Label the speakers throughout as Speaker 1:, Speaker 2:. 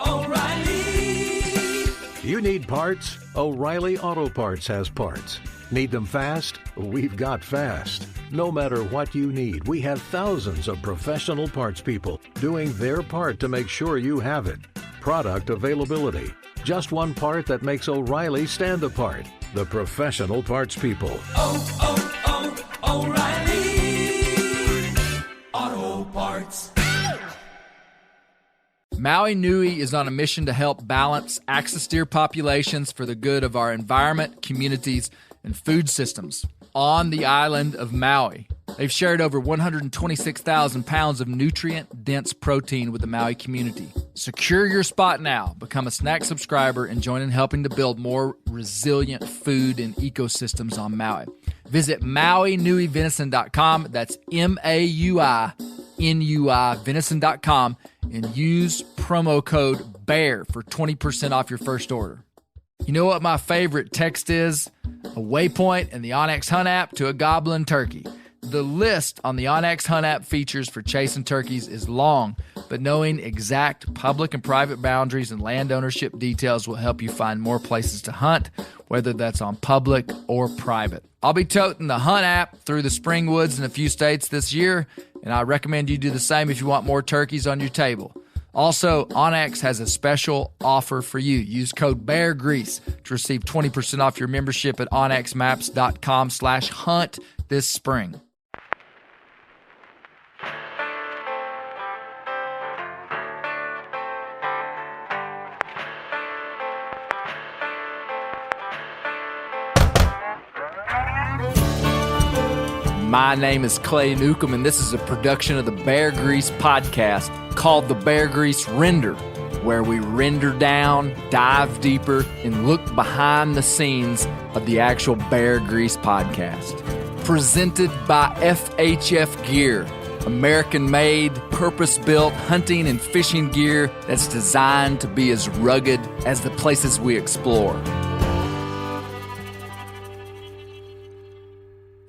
Speaker 1: O'Reilly. You need parts? O'Reilly Auto Parts has parts. Need them fast? We've got fast. No matter what you need, we have thousands of professional parts people doing their part to make sure you have it. Product availability. Just one part that makes O'Reilly stand apart. The professional parts people.
Speaker 2: O'Reilly Auto Parts.
Speaker 3: Maui Nui is on a mission to help balance axis deer populations for the good of our environment, communities, and food systems on the island of Maui. They've shared over 126,000 pounds of nutrient-dense protein with the Maui community. Secure your spot now. Become a snack subscriber and join in helping to build more resilient food and ecosystems on Maui. Visit MauiNuiVenison.com. That's MAUINUI venison.com and use promo code BEAR for 20% off your first order. You know what my favorite text is? A waypoint in the OnX Hunt app to a goblin turkey. The list on the OnX Hunt app features for chasing turkeys is long, but knowing exact public and private boundaries and land ownership details will help you find more places to hunt, whether that's on public or private. I'll be toting the Hunt app through the spring woods in a few states this year, and I recommend you do the same if you want more turkeys on your table. Also, OnX has a special offer for you. Use code BEARGREASE to receive 20% off your membership at onxmaps.com/hunt this spring. My name is Clay Newcomb, and this is a production of the Bear Grease podcast called the Bear Grease Render, where we render down, dive deeper, and look behind the scenes of the actual Bear Grease podcast. Presented by FHF Gear, American-made, purpose-built hunting and fishing gear that's designed to be as rugged as the places we explore.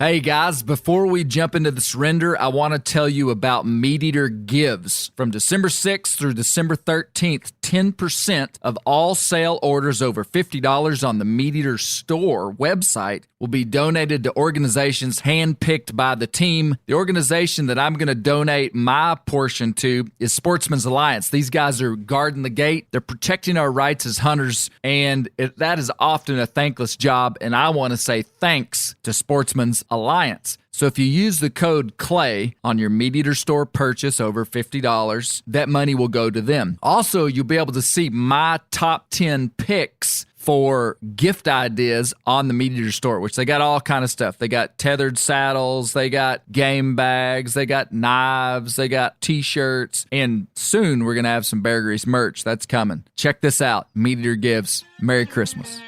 Speaker 3: Hey guys, before we jump into this render, I want to tell you about MeatEater Gives. From December 6th through December 13th, 10% of all sale orders over $50 on the MeatEater store website will be donated to organizations handpicked by the team. The organization that I'm going to donate my portion to is Sportsman's Alliance. These guys are guarding the gate. They're protecting our rights as hunters, and that is often a thankless job, and I want to say thanks to Sportsman's Alliance. So if you use the code CLAY on your MeatEater store purchase over $50, that money will go to them. Also, you'll be able to see my top 10 picks for gift ideas on the MeatEater store, which they got all kind of stuff. They got tethered saddles, they got game bags, they got knives, they got t-shirts, and soon we're going to have some Bear Grease merch. That's coming. Check this out. MeatEater Gives. Merry Christmas.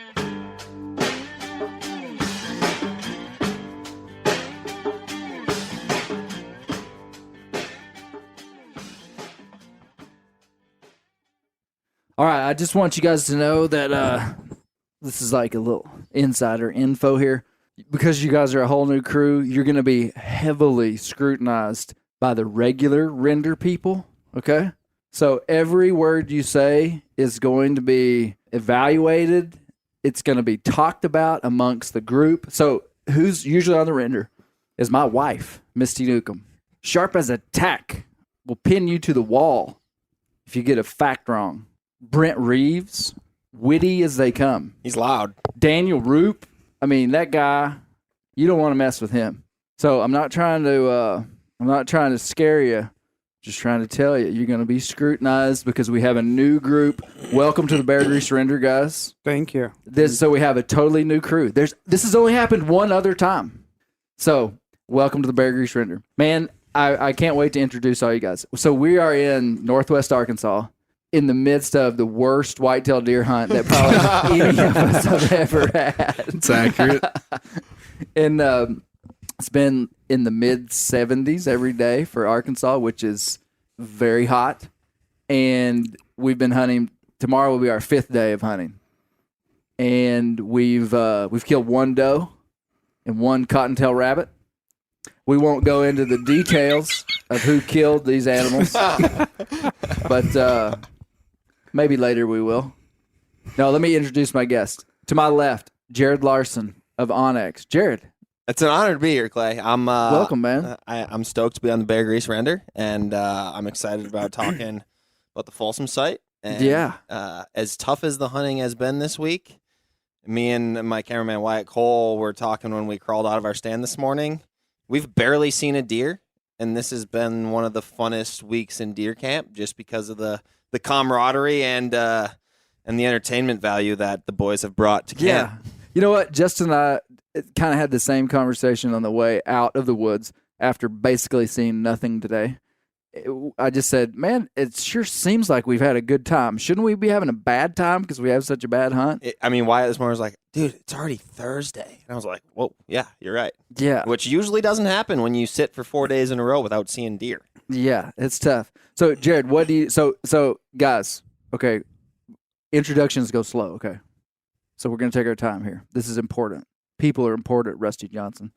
Speaker 3: All right, I just want you guys to know that this is like a little insider info here. Because you guys are a whole new crew, you're going to be heavily scrutinized by the regular render people, okay? So every word you say is going to be evaluated. It's going to be talked about amongst the group. So who's usually on the render is my wife, Misty Newcomb. Sharp as a tack, will pin you to the wall if you get a fact wrong. Brent Reeves, witty as they come.
Speaker 4: He's loud.
Speaker 3: Daniel Roop, I mean, that guy, you don't want to mess with him. So I'm not trying to scare you. Just trying to tell you, you're going to be scrutinized because we have a new group. Welcome to the Bear Grease Render, guys.
Speaker 4: Thank you.
Speaker 3: So we have a totally new crew. This has only happened one other time. So welcome to the Bear Grease Render. Man, I can't wait to introduce all you guys. So we are in Northwest Arkansas, in the midst of the worst whitetail deer hunt that probably any of us have ever had.
Speaker 4: It's accurate.
Speaker 3: And it's been in the mid-70s every day for Arkansas, which is very hot. And we've been hunting. Tomorrow will be our 5th day of hunting. And we've killed one doe and one cottontail rabbit.
Speaker 4: We won't go into the details of who killed these animals, but maybe later we will. No, let me introduce my guest. To my left, Jared Larsen of OnX. Jared.
Speaker 5: It's an honor to be here, Clay.
Speaker 4: Welcome, man.
Speaker 5: I'm stoked to be on the Bear Grease Render, and I'm excited about talking about the Folsom site. And, as tough as the hunting has been this week, me and my cameraman Wyatt Cole were talking when we crawled out of our stand this morning. We've barely seen a deer, and this has been one of the funnest weeks in deer camp just because of the camaraderie and the entertainment value that the boys have brought to camp.
Speaker 4: Yeah. You know what? Justin and I kind of had the same conversation on the way out of the woods after basically seeing nothing today. I just said, man, it sure seems like we've had a good time. Shouldn't we be having a bad time because we have such a bad hunt?
Speaker 5: Wyatt this morning was like, dude, it's already Thursday. And I was like, whoa, yeah, you're right.
Speaker 4: Yeah.
Speaker 5: Which usually doesn't happen when you sit for 4 days in a row without seeing deer.
Speaker 4: Yeah, it's tough. So, Jared, what do you – so guys, okay, introductions go slow, okay? So we're going to take our time here. This is important. People are important, Rusty Johnson.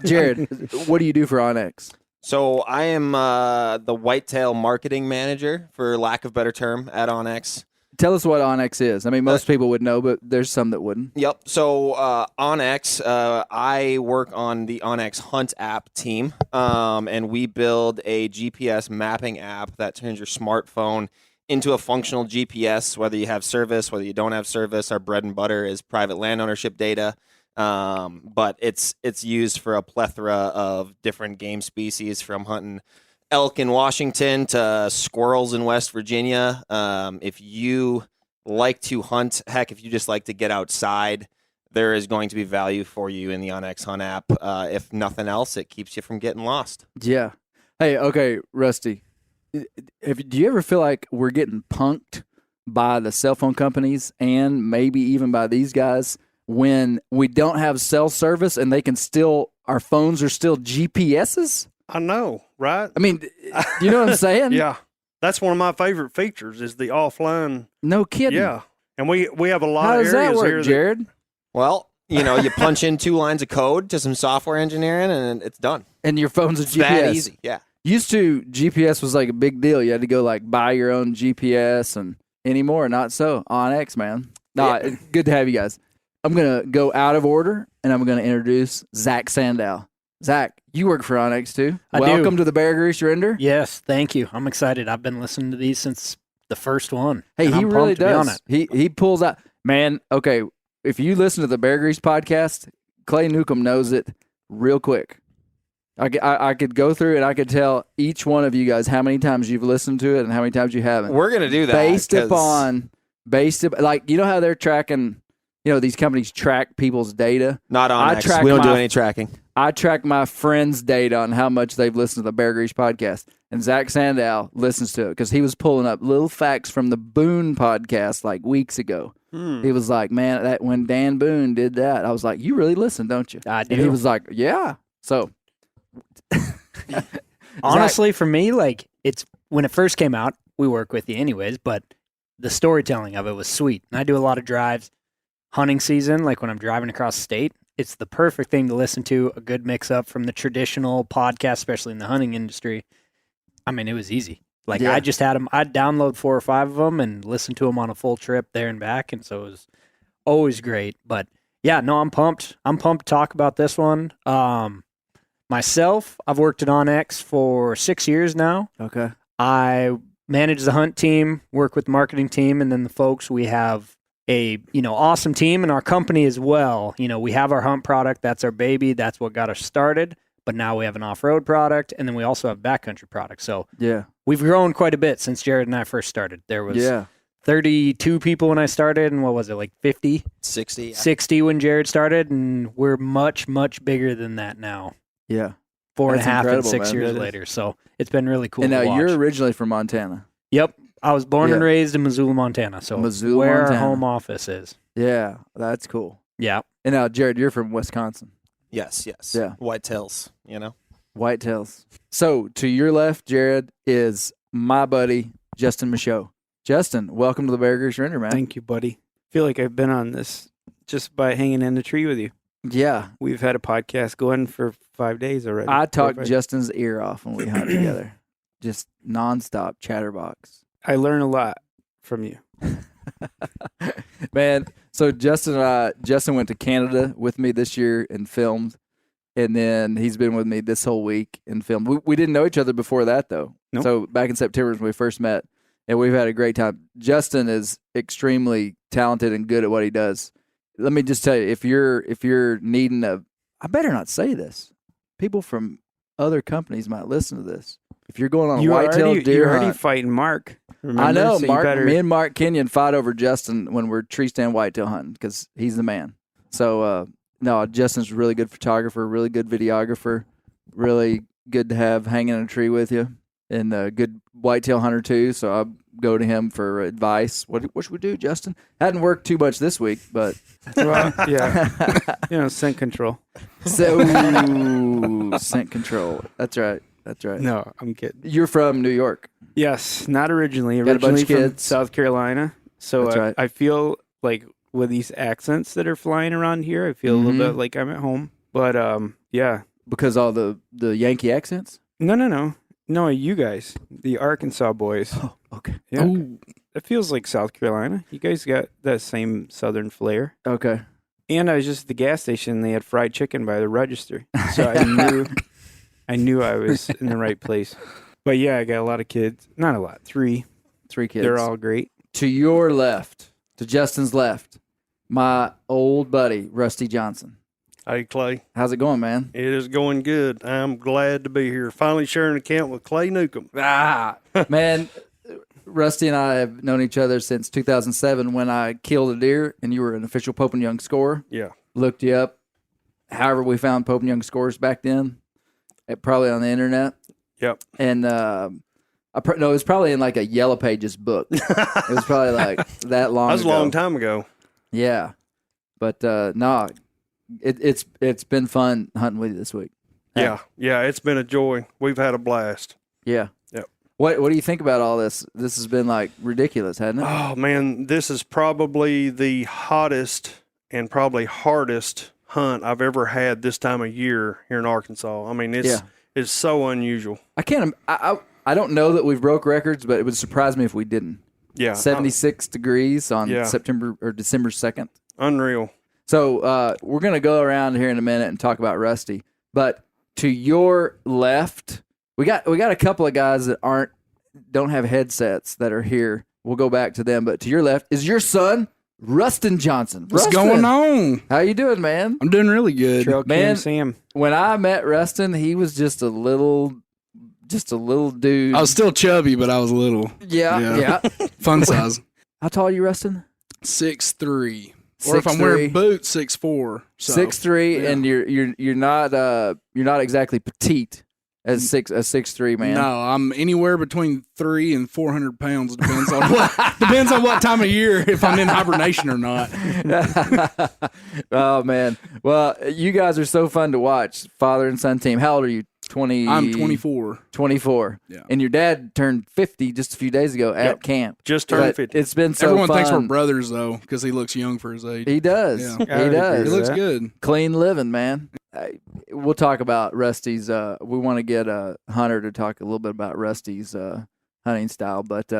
Speaker 4: Jared, what do you do for OnX?
Speaker 5: So I am the whitetail marketing manager, for lack of better term, at OnX.
Speaker 4: Tell us what OnX is. I mean, most people would know, but there's some that wouldn't.
Speaker 5: Yep. So OnX, I work on the OnX Hunt app team, and we build a GPS mapping app that turns your smartphone into a functional GPS, whether you have service, whether you don't have service. Our bread and butter is private land ownership data. But it's used for a plethora of different game species, from hunting elk in Washington to squirrels in West Virginia. If you like to hunt, heck, if you just like to get outside, there is going to be value for you in the OnX Hunt app. If nothing else, it keeps you from getting lost.
Speaker 4: Yeah. Hey, okay, Rusty, do you ever feel like we're getting punked by the cell phone companies and maybe even by these guys when we don't have cell service and they can still, our phones are still GPSs?
Speaker 6: I know, right?
Speaker 4: I mean, you know what I'm saying?
Speaker 6: Yeah. That's one of my favorite features is the offline.
Speaker 4: No kidding.
Speaker 6: Yeah. And we have a lot
Speaker 4: How
Speaker 6: of
Speaker 4: does
Speaker 6: areas
Speaker 4: that work,
Speaker 6: here
Speaker 4: Jared?
Speaker 5: Well, you punch in 2 lines of code to some software engineering, and it's done.
Speaker 4: And your phone's a
Speaker 5: It's
Speaker 4: GPS.
Speaker 5: that easy, yeah.
Speaker 4: Used to, GPS was like a big deal. You had to go like buy your own GPS, and anymore, not so. OnX, man. No, good to have you guys. I'm going to go out of order, and I'm going to introduce Zach Sandau. Zach, you work for OnX too. Welcome to the Bear Grease Render.
Speaker 7: Yes, thank you. I'm excited. I've been listening to these since the first one.
Speaker 4: Hey, he really does.
Speaker 7: To be on it.
Speaker 4: He pulls out. Man, okay, if you listen to the Bear Grease podcast, Clay Newcomb knows it real quick. I could go through and I could tell each one of you guys how many times you've listened to it and how many times you haven't.
Speaker 5: We're going to do that.
Speaker 4: Based like, you know how they're tracking, these companies track people's data?
Speaker 5: Not OnX. We don't do any tracking.
Speaker 4: I track my friends' data on how much they've listened to the Bear Grease podcast. And Zach Sandau listens to it because he was pulling up little facts from the Boone podcast like weeks ago. He was like, man, that when Dan Boone did that, I was like, you really listen, don't you?
Speaker 7: I do.
Speaker 4: And he was like, yeah. So
Speaker 7: honestly, for me, like, it's when it first came out, we work with you anyways, but the storytelling of it was sweet. And I do a lot of drives, hunting season, like when I'm driving across the state. It's the perfect thing to listen to, a good mix up from the traditional podcast, especially in the hunting industry. I mean, it was easy. Like, I just had them, I'd download 4 or 5 of them and listen to them on a full trip there and back. And so it was always great. But yeah, no, I'm pumped. I'm pumped to talk about this one. Myself, I've worked at OnX for 6 years now.
Speaker 4: Okay.
Speaker 7: I manage the hunt team, work with the marketing team, and then the folks, we have a, awesome team in our company as well. We have our hunt product. That's our baby. That's what got us started. But now we have an off-road product, and then we also have backcountry products. So we've grown quite a bit since Jared and I first started. There was 32 people when I started, and what was it, like 50?
Speaker 5: 60.
Speaker 7: 60 when Jared started, and we're much, much bigger than that now.
Speaker 4: Yeah.
Speaker 7: 4.5 and 6 years later. So it's been really cool.
Speaker 4: And now
Speaker 7: to watch.
Speaker 4: you're originally from Montana.
Speaker 7: Yep. I was born and raised in Missoula, Montana. So where our home office is.
Speaker 4: Yeah, that's cool.
Speaker 7: Yeah.
Speaker 4: And now, Jared, you're from Wisconsin.
Speaker 5: Yes.
Speaker 4: Yeah.
Speaker 5: Whitetails,
Speaker 4: Whitetails. So to your left, Jared, is my buddy, Justin Michaud. Justin, welcome to the Bear Grease Render, man.
Speaker 8: Thank you, buddy. I feel like I've been on this just by hanging in the tree with you.
Speaker 4: Yeah.
Speaker 8: We've had a podcast going for 5 days already.
Speaker 4: I talked
Speaker 8: 4 or 5.
Speaker 4: Justin's ear off when we hunt together. Just nonstop chatterbox.
Speaker 8: I learn a lot from you.
Speaker 4: Man, so Justin went to Canada with me this year and filmed, and then he's been with me this whole week and filmed. We didn't know each other before that, though.
Speaker 8: Nope.
Speaker 4: So back in September when we first met, and we've had a great time. Justin is extremely talented and good at what he does. Let me just tell you, if you're needing I better not say this. People from other companies might listen to this. If you're going on a whitetail deer
Speaker 8: you're
Speaker 4: hunt,
Speaker 8: already fighting Mark. Remember?
Speaker 4: I know,
Speaker 8: So
Speaker 4: Mark. Me and Mark Kenyon fight over Justin when we're tree stand whitetail hunting because he's the man. So, no, Justin's a really good photographer, really good videographer, really good to have hanging in a tree with you, and a good whitetail hunter too. So I go to him for advice. What should we do, Justin? Hadn't worked too much this week, but
Speaker 8: Well, yeah, scent control.
Speaker 4: so scent control. That's right. That's right.
Speaker 8: No, I'm kidding.
Speaker 4: You're from New York.
Speaker 8: Yes, not originally.
Speaker 4: Got a bunch
Speaker 8: Originally
Speaker 4: of
Speaker 8: from
Speaker 4: kids.
Speaker 8: South Carolina. So
Speaker 4: That's right.
Speaker 8: I feel like with these accents that are flying around here, I feel a little bit like I'm at home. But yeah.
Speaker 4: Because all the Yankee accents?
Speaker 8: No, you guys, the Arkansas boys.
Speaker 4: Oh, okay.
Speaker 8: Yeah. It feels like South Carolina. You guys got that same southern flair.
Speaker 4: Okay.
Speaker 8: And I was just at the gas station. They had fried chicken by the register. So I knew I was in the right place. But yeah, I got a lot of kids. Not a lot. 3.
Speaker 4: 3 kids.
Speaker 8: They're all great.
Speaker 4: To your left, to Justin's left, my old buddy, Rusty Johnson.
Speaker 6: Hey, Clay.
Speaker 4: How's it going, man?
Speaker 6: It is going good. I'm glad to be here. Finally sharing a camp with Clay Newcomb.
Speaker 4: Man, Rusty and I have known each other since 2007 when I killed a deer and you were an official Pope and Young scorer.
Speaker 6: Yeah.
Speaker 4: Looked you up. However, we found Pope and Young scores back then, probably on the internet.
Speaker 6: Yep.
Speaker 4: And it was probably in like a Yellow Pages book. It was probably like that long ago.
Speaker 6: That was a long time ago.
Speaker 4: Yeah. But no, it's been fun hunting with you this week.
Speaker 6: Yeah. Yeah, it's been a joy. We've had a blast.
Speaker 4: Yeah.
Speaker 6: Yep.
Speaker 4: What do you think about all this? This has been like ridiculous, hasn't it?
Speaker 6: Oh, man, this is probably the hottest and probably hardest hunt I've ever had this time of year here in Arkansas. I mean, it's so unusual.
Speaker 4: I don't know that we've broke records, but it would surprise me if we didn't.
Speaker 6: Yeah.
Speaker 4: 76 degrees on September or December 2nd.
Speaker 6: Unreal.
Speaker 4: So we're going to go around here in a minute and talk about Rusty. But to your left, we got a couple of guys that don't have headsets that are here. We'll go back to them. But to your left is your son, Rustin Johnson.
Speaker 9: What's
Speaker 4: Rustin,
Speaker 9: going on?
Speaker 4: how you doing, man?
Speaker 9: I'm doing really good.
Speaker 8: Trail
Speaker 4: Man,
Speaker 8: Cam Sam.
Speaker 4: When I met Rustin, he was just a little dude.
Speaker 9: I was still chubby, but I was little.
Speaker 4: Yeah.
Speaker 9: Fun size.
Speaker 4: How tall are you, Rustin?
Speaker 9: 6'3". Or if I'm wearing boots, 6'4". So,
Speaker 4: 6'3",
Speaker 9: yeah.
Speaker 4: and you're not exactly petite as 6'3" man.
Speaker 9: No, I'm anywhere between 300 and 400 pounds. Depends on what time of year, if I'm in hibernation or not.
Speaker 4: Oh man, well, you guys are so fun to watch, father and son team. How old are you? 20.
Speaker 9: I'm 24.
Speaker 4: 24.
Speaker 9: Yeah.
Speaker 4: And your dad turned 50 just a few days ago at camp.
Speaker 6: Just turned
Speaker 4: But
Speaker 6: 50.
Speaker 4: It's been so
Speaker 9: Everyone
Speaker 4: fun.
Speaker 9: thinks we're brothers though, because he looks young for his age.
Speaker 4: He does.
Speaker 9: Yeah.
Speaker 4: He does.
Speaker 9: He looks good.
Speaker 4: Clean living, man. We'll talk about Rusty's. We want to get Hunter to talk a little bit about Rusty's hunting style. But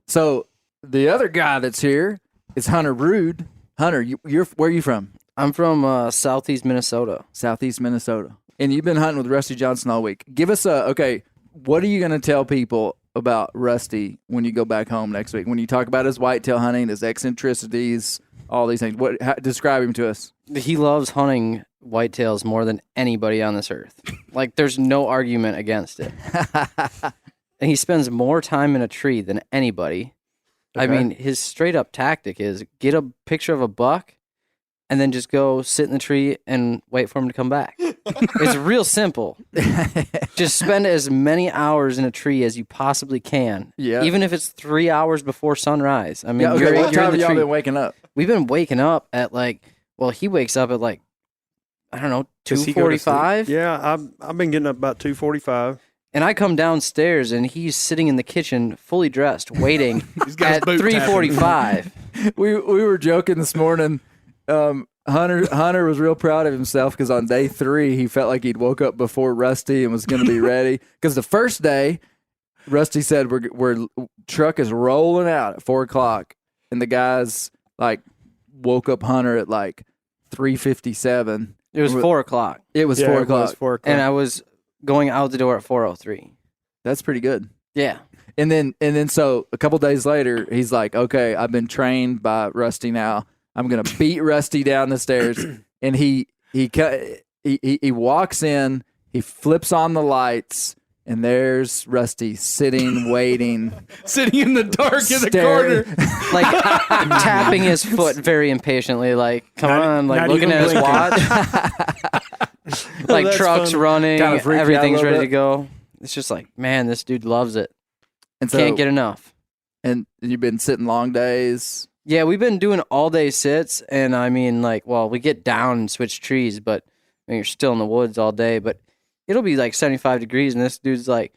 Speaker 4: so the other guy that's here is Hunter Rude. Hunter, you're where are you from?
Speaker 10: I'm from southeast Minnesota.
Speaker 4: Southeast Minnesota. And you've been hunting with Rusty Johnson all week. Give us what are you going to tell people about Rusty when you go back home next week? When you talk about his whitetail hunting, his eccentricities, all these things. Describe him to us.
Speaker 10: He loves hunting whitetails more than anybody on this earth. Like, there's no argument against it. And he spends more time in a tree than anybody.
Speaker 4: Okay.
Speaker 10: I mean, his straight up tactic is get a picture of a buck and then just go sit in the tree and wait for him to come back. It's real simple. Just spend as many hours in a tree as you possibly can.
Speaker 4: Yeah.
Speaker 10: Even if it's 3 hours before sunrise. I mean,
Speaker 4: What
Speaker 10: you're
Speaker 4: time
Speaker 10: in
Speaker 4: have
Speaker 10: the
Speaker 4: y'all
Speaker 10: tree.
Speaker 4: been waking up?
Speaker 10: We've been waking up at he wakes up at I don't know,
Speaker 6: Does he go to sleep?
Speaker 10: 2:45.
Speaker 6: Yeah, I've been getting up about 2:45.
Speaker 10: And I come downstairs and he's sitting in the kitchen, fully dressed, waiting
Speaker 9: He's got his
Speaker 10: at
Speaker 9: boot tapping.
Speaker 10: 3:45.
Speaker 4: We were joking this morning. Hunter was real proud of himself because on day 3 he felt like he'd woke up before Rusty and was going to be ready. Because the first day, Rusty said we're truck is rolling out at 4:00, and the guys like woke up Hunter at like 3:57.
Speaker 10: It was 4:00.
Speaker 4: It was 4:00.
Speaker 8: It was 4:00.
Speaker 10: And I was going out the door at 4:03.
Speaker 4: That's pretty good.
Speaker 10: Yeah.
Speaker 4: And then so a couple days later, he's like, okay, I've been trained by Rusty now. I'm gonna beat Rusty down the stairs. And he walks in, he flips on the lights, and there's Rusty sitting, waiting,
Speaker 9: Sitting in the dark in the
Speaker 4: staring.
Speaker 9: corner.
Speaker 10: Like tapping his foot very impatiently, like, come on, like
Speaker 8: not
Speaker 10: looking
Speaker 8: even
Speaker 10: at his
Speaker 8: blinking.
Speaker 10: watch. Like
Speaker 6: that's
Speaker 10: trucks
Speaker 6: funny.
Speaker 10: running,
Speaker 4: Kinda freaked you out a
Speaker 10: everything's
Speaker 4: little
Speaker 10: ready
Speaker 4: bit.
Speaker 10: to go. It's just like, man, this dude loves it.
Speaker 4: And so,
Speaker 10: Can't get enough.
Speaker 4: And you've been sitting long days.
Speaker 10: Yeah, we've been doing all day sits, and I mean, like, well, we get down and switch trees, but I mean, you're still in the woods all day. But it'll be like 75 degrees, and this dude's like,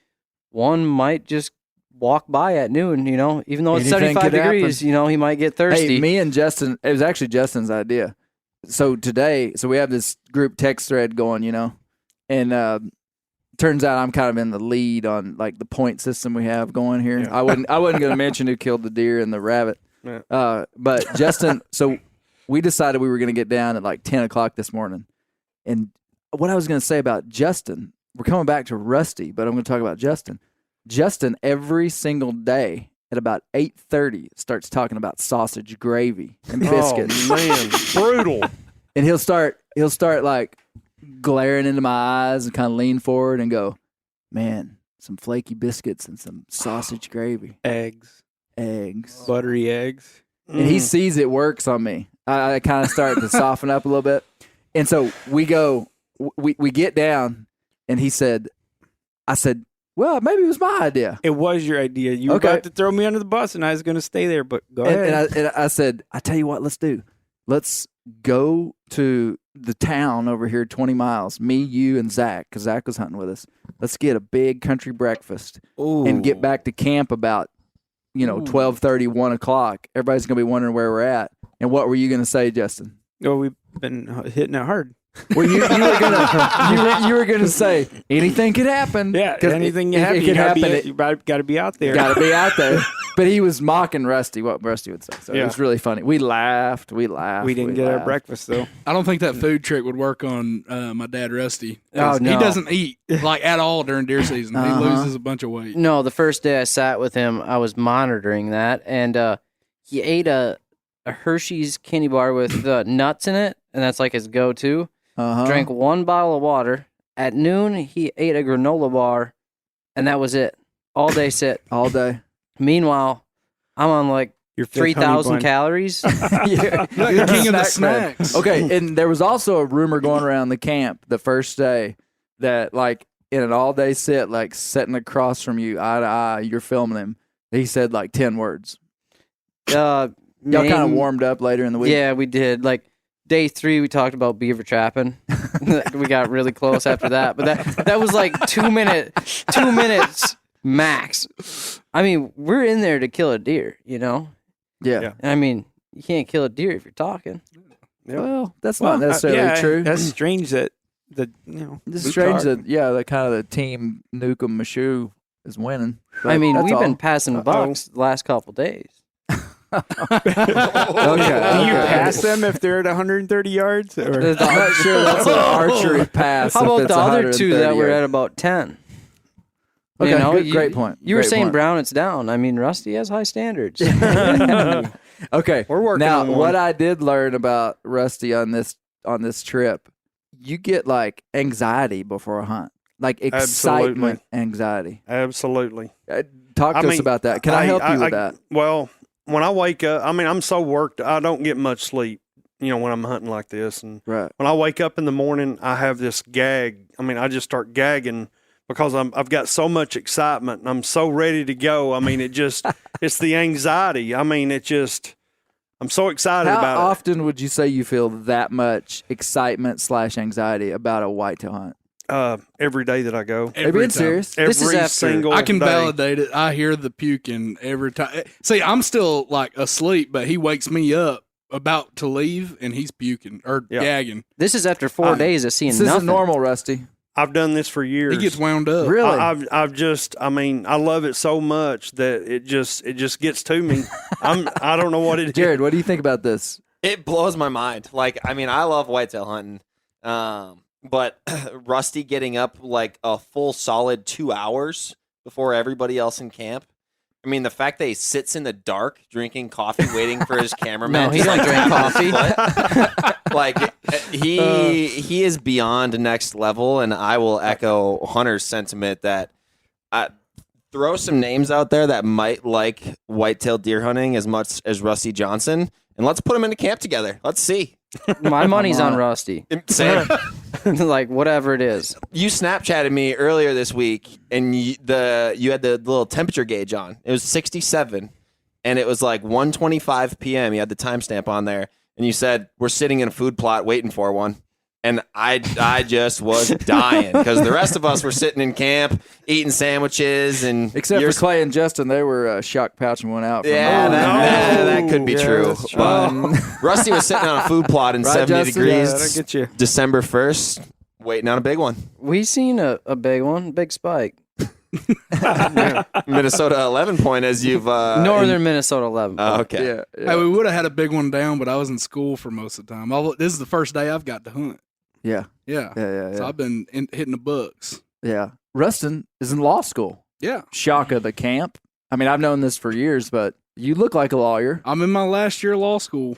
Speaker 10: one might just walk by at noon, you know, even though it's
Speaker 4: Anything
Speaker 10: 75
Speaker 4: could happen.
Speaker 10: degrees, you know, he might get thirsty.
Speaker 4: Hey, me and Justin, it was actually Justin's idea. So today, we have this group text thread going, you know, and turns out I'm kind of in the lead on like the point system we have going here.
Speaker 6: Yeah.
Speaker 4: I wasn't going to mention who killed the deer and the rabbit.
Speaker 6: Yeah.
Speaker 4: But Justin, so we decided we were going to get down at like 10:00 this morning. And what I was going to say about Justin, we're coming back to Rusty, but I'm going to talk about Justin. Justin, every single day at about 8:30 starts talking about sausage gravy and biscuits.
Speaker 6: Oh man, brutal.
Speaker 4: And he'll start like glaring into my eyes and kind of lean forward and go, man, some flaky biscuits and some sausage gravy.
Speaker 8: Eggs. Buttery eggs.
Speaker 4: And he sees it works on me. I kind of start to soften up a little bit. And so we get down, and I said, well, maybe it was my idea.
Speaker 8: It was your idea. You were about to throw me under the bus, and I was going to stay there, but go ahead.
Speaker 4: And I said, I tell you what, let's do. Let's go to the town over here 20 miles, me, you, and Zach, because Zach was hunting with us. Let's get a big country breakfast and get back to camp about 12:30, 1 o'clock. Everybody's going to be wondering where we're at. And what were you going to say, Justin?
Speaker 8: Oh, we've been hitting it hard.
Speaker 4: Well, you were gonna say anything could happen.
Speaker 8: Yeah,
Speaker 4: 'Cause
Speaker 8: anything
Speaker 4: it
Speaker 8: happen.
Speaker 4: could happen.
Speaker 8: You got to be out there.
Speaker 4: Got to be out there. But he was mocking Rusty, what Rusty would say. So it
Speaker 6: Yeah.
Speaker 4: was really funny. We laughed.
Speaker 8: We didn't get our breakfast though.
Speaker 9: I don't think that food trick would work on my dad, Rusty.
Speaker 10: Oh, no.
Speaker 9: He doesn't eat like at all during deer season.
Speaker 4: Uh-huh.
Speaker 9: He loses a bunch of weight.
Speaker 10: No, the first day I sat with him, I was monitoring that, and he ate a Hershey's candy bar with nuts in it, and that's like his go-to.
Speaker 4: Uh-huh.
Speaker 10: Drank 1 bottle of water. At noon, he ate a granola bar, and that was it. All day sit.
Speaker 4: all day.
Speaker 10: Meanwhile, I'm on like
Speaker 8: Your fifth honey
Speaker 10: 3,000
Speaker 8: bun.
Speaker 10: calories.
Speaker 4: Yeah.
Speaker 9: You're the king of the
Speaker 4: Snack man.
Speaker 9: snacks.
Speaker 4: Okay, and there was also a rumor going around the camp the first day that like in an all-day sit, like sitting across from you, eye to eye, you're filming him. He said like 10 words. Y'all kind of warmed up later in the week.
Speaker 10: Yeah, we did. Like day 3, we talked about beaver trapping. We got really close after that, but that was like 2 minutes max. I mean, we're in there to kill a deer, you know.
Speaker 4: Yeah.
Speaker 10: I mean, you can't kill a deer if you're talking.
Speaker 4: Well, that's not necessarily true.
Speaker 8: That's strange that
Speaker 4: It's strange that the kind of the team Nukem Mashu is winning. But
Speaker 10: I mean,
Speaker 4: that's
Speaker 10: we've
Speaker 4: all.
Speaker 10: been passing bucks the last couple days.
Speaker 4: Okay.
Speaker 8: Do you pass them if they're at 130 yards? Or?
Speaker 4: I'm not sure that's an archery pass.
Speaker 10: How
Speaker 4: if
Speaker 10: about
Speaker 4: it's
Speaker 10: the other 2 that
Speaker 4: 130
Speaker 10: were
Speaker 4: yards.
Speaker 10: at about 10?
Speaker 4: Okay,
Speaker 10: You know,
Speaker 4: good, great point.
Speaker 10: You were
Speaker 4: Great
Speaker 10: saying
Speaker 4: point.
Speaker 10: Brown, it's down. I mean, Rusty has high standards.
Speaker 4: Okay,
Speaker 6: We're working
Speaker 4: now
Speaker 6: on one.
Speaker 4: what I did learn about Rusty on this trip, you get like anxiety before a hunt, like excitement, anxiety.
Speaker 6: Absolutely.
Speaker 4: Talk to us about that. Can I help you with that?
Speaker 6: Well, when I wake up, I mean, I'm so worked, I don't get much sleep, when I'm hunting like this. And
Speaker 4: Right.
Speaker 6: when I wake up in the morning, I have this gag. I mean, I just start gagging because I've got so much excitement and I'm so ready to go. I mean, it's the anxiety. I mean, I'm so excited
Speaker 4: How
Speaker 6: about
Speaker 4: often would you say you feel that much excitement / anxiety about a whitetail hunt?
Speaker 6: it. Every day that I go.
Speaker 4: Are you being
Speaker 9: time.
Speaker 4: serious?
Speaker 6: Every
Speaker 10: This is after-
Speaker 6: single
Speaker 9: I can
Speaker 6: day.
Speaker 9: validate it. I hear the puking every time. See, I'm still like asleep, but he wakes me up about to leave, and he's puking or gagging.
Speaker 10: This is after 4 days of seeing
Speaker 4: This
Speaker 10: nothing.
Speaker 4: isn't normal, Rusty.
Speaker 6: I've done this for years.
Speaker 9: He gets wound up.
Speaker 4: Really?
Speaker 6: I mean, I love it so much that it just gets to me. I don't know what it is.
Speaker 4: Jared, what do you think about this?
Speaker 5: It blows my mind. Like, I mean, I love whitetail hunting, but Rusty getting up like a full solid 2 hours before everybody else in camp. I mean, the fact that he sits in the dark drinking coffee, waiting for his cameraman.
Speaker 10: No, he don't drink coffee.
Speaker 5: Like he is beyond next level, and I will echo Hunter's sentiment that throw some names out there that might like whitetail deer hunting as much as Rusty Johnson, and let's put them into camp together. Let's see.
Speaker 10: My money's on Rusty.
Speaker 5: Same.
Speaker 10: Like, whatever it is.
Speaker 5: You Snapchatted me earlier this week, and you had the little temperature gauge on. It was 67, and it was like 1:25 p.m. You had the timestamp on there, and you said, we're sitting in a food plot waiting for one. And I just was dying because the rest of us were sitting in camp eating sandwiches. And
Speaker 4: Except for Clay and Justin, they were shock pouching one out.
Speaker 5: Yeah, that could be true. But Rusty was sitting on a food plot in 70
Speaker 4: Justin?
Speaker 5: degrees.
Speaker 8: Yeah, that'll get you.
Speaker 5: December 1st, waiting on a big one.
Speaker 10: We seen a big one, big spike.
Speaker 5: Minnesota 11 point as you've
Speaker 10: Northern Minnesota 11.
Speaker 5: Oh, okay.
Speaker 4: Yeah.
Speaker 9: Hey, we would have had a big one down, but I was in school for most of the time. This is the first day I've got to hunt.
Speaker 4: Yeah.
Speaker 9: Yeah. So I've been hitting the books.
Speaker 4: Yeah. Rustin is in law school.
Speaker 9: Yeah.
Speaker 4: Shock of the camp. I mean, I've known this for years, but you look like a lawyer.
Speaker 9: I'm in my last year of law school.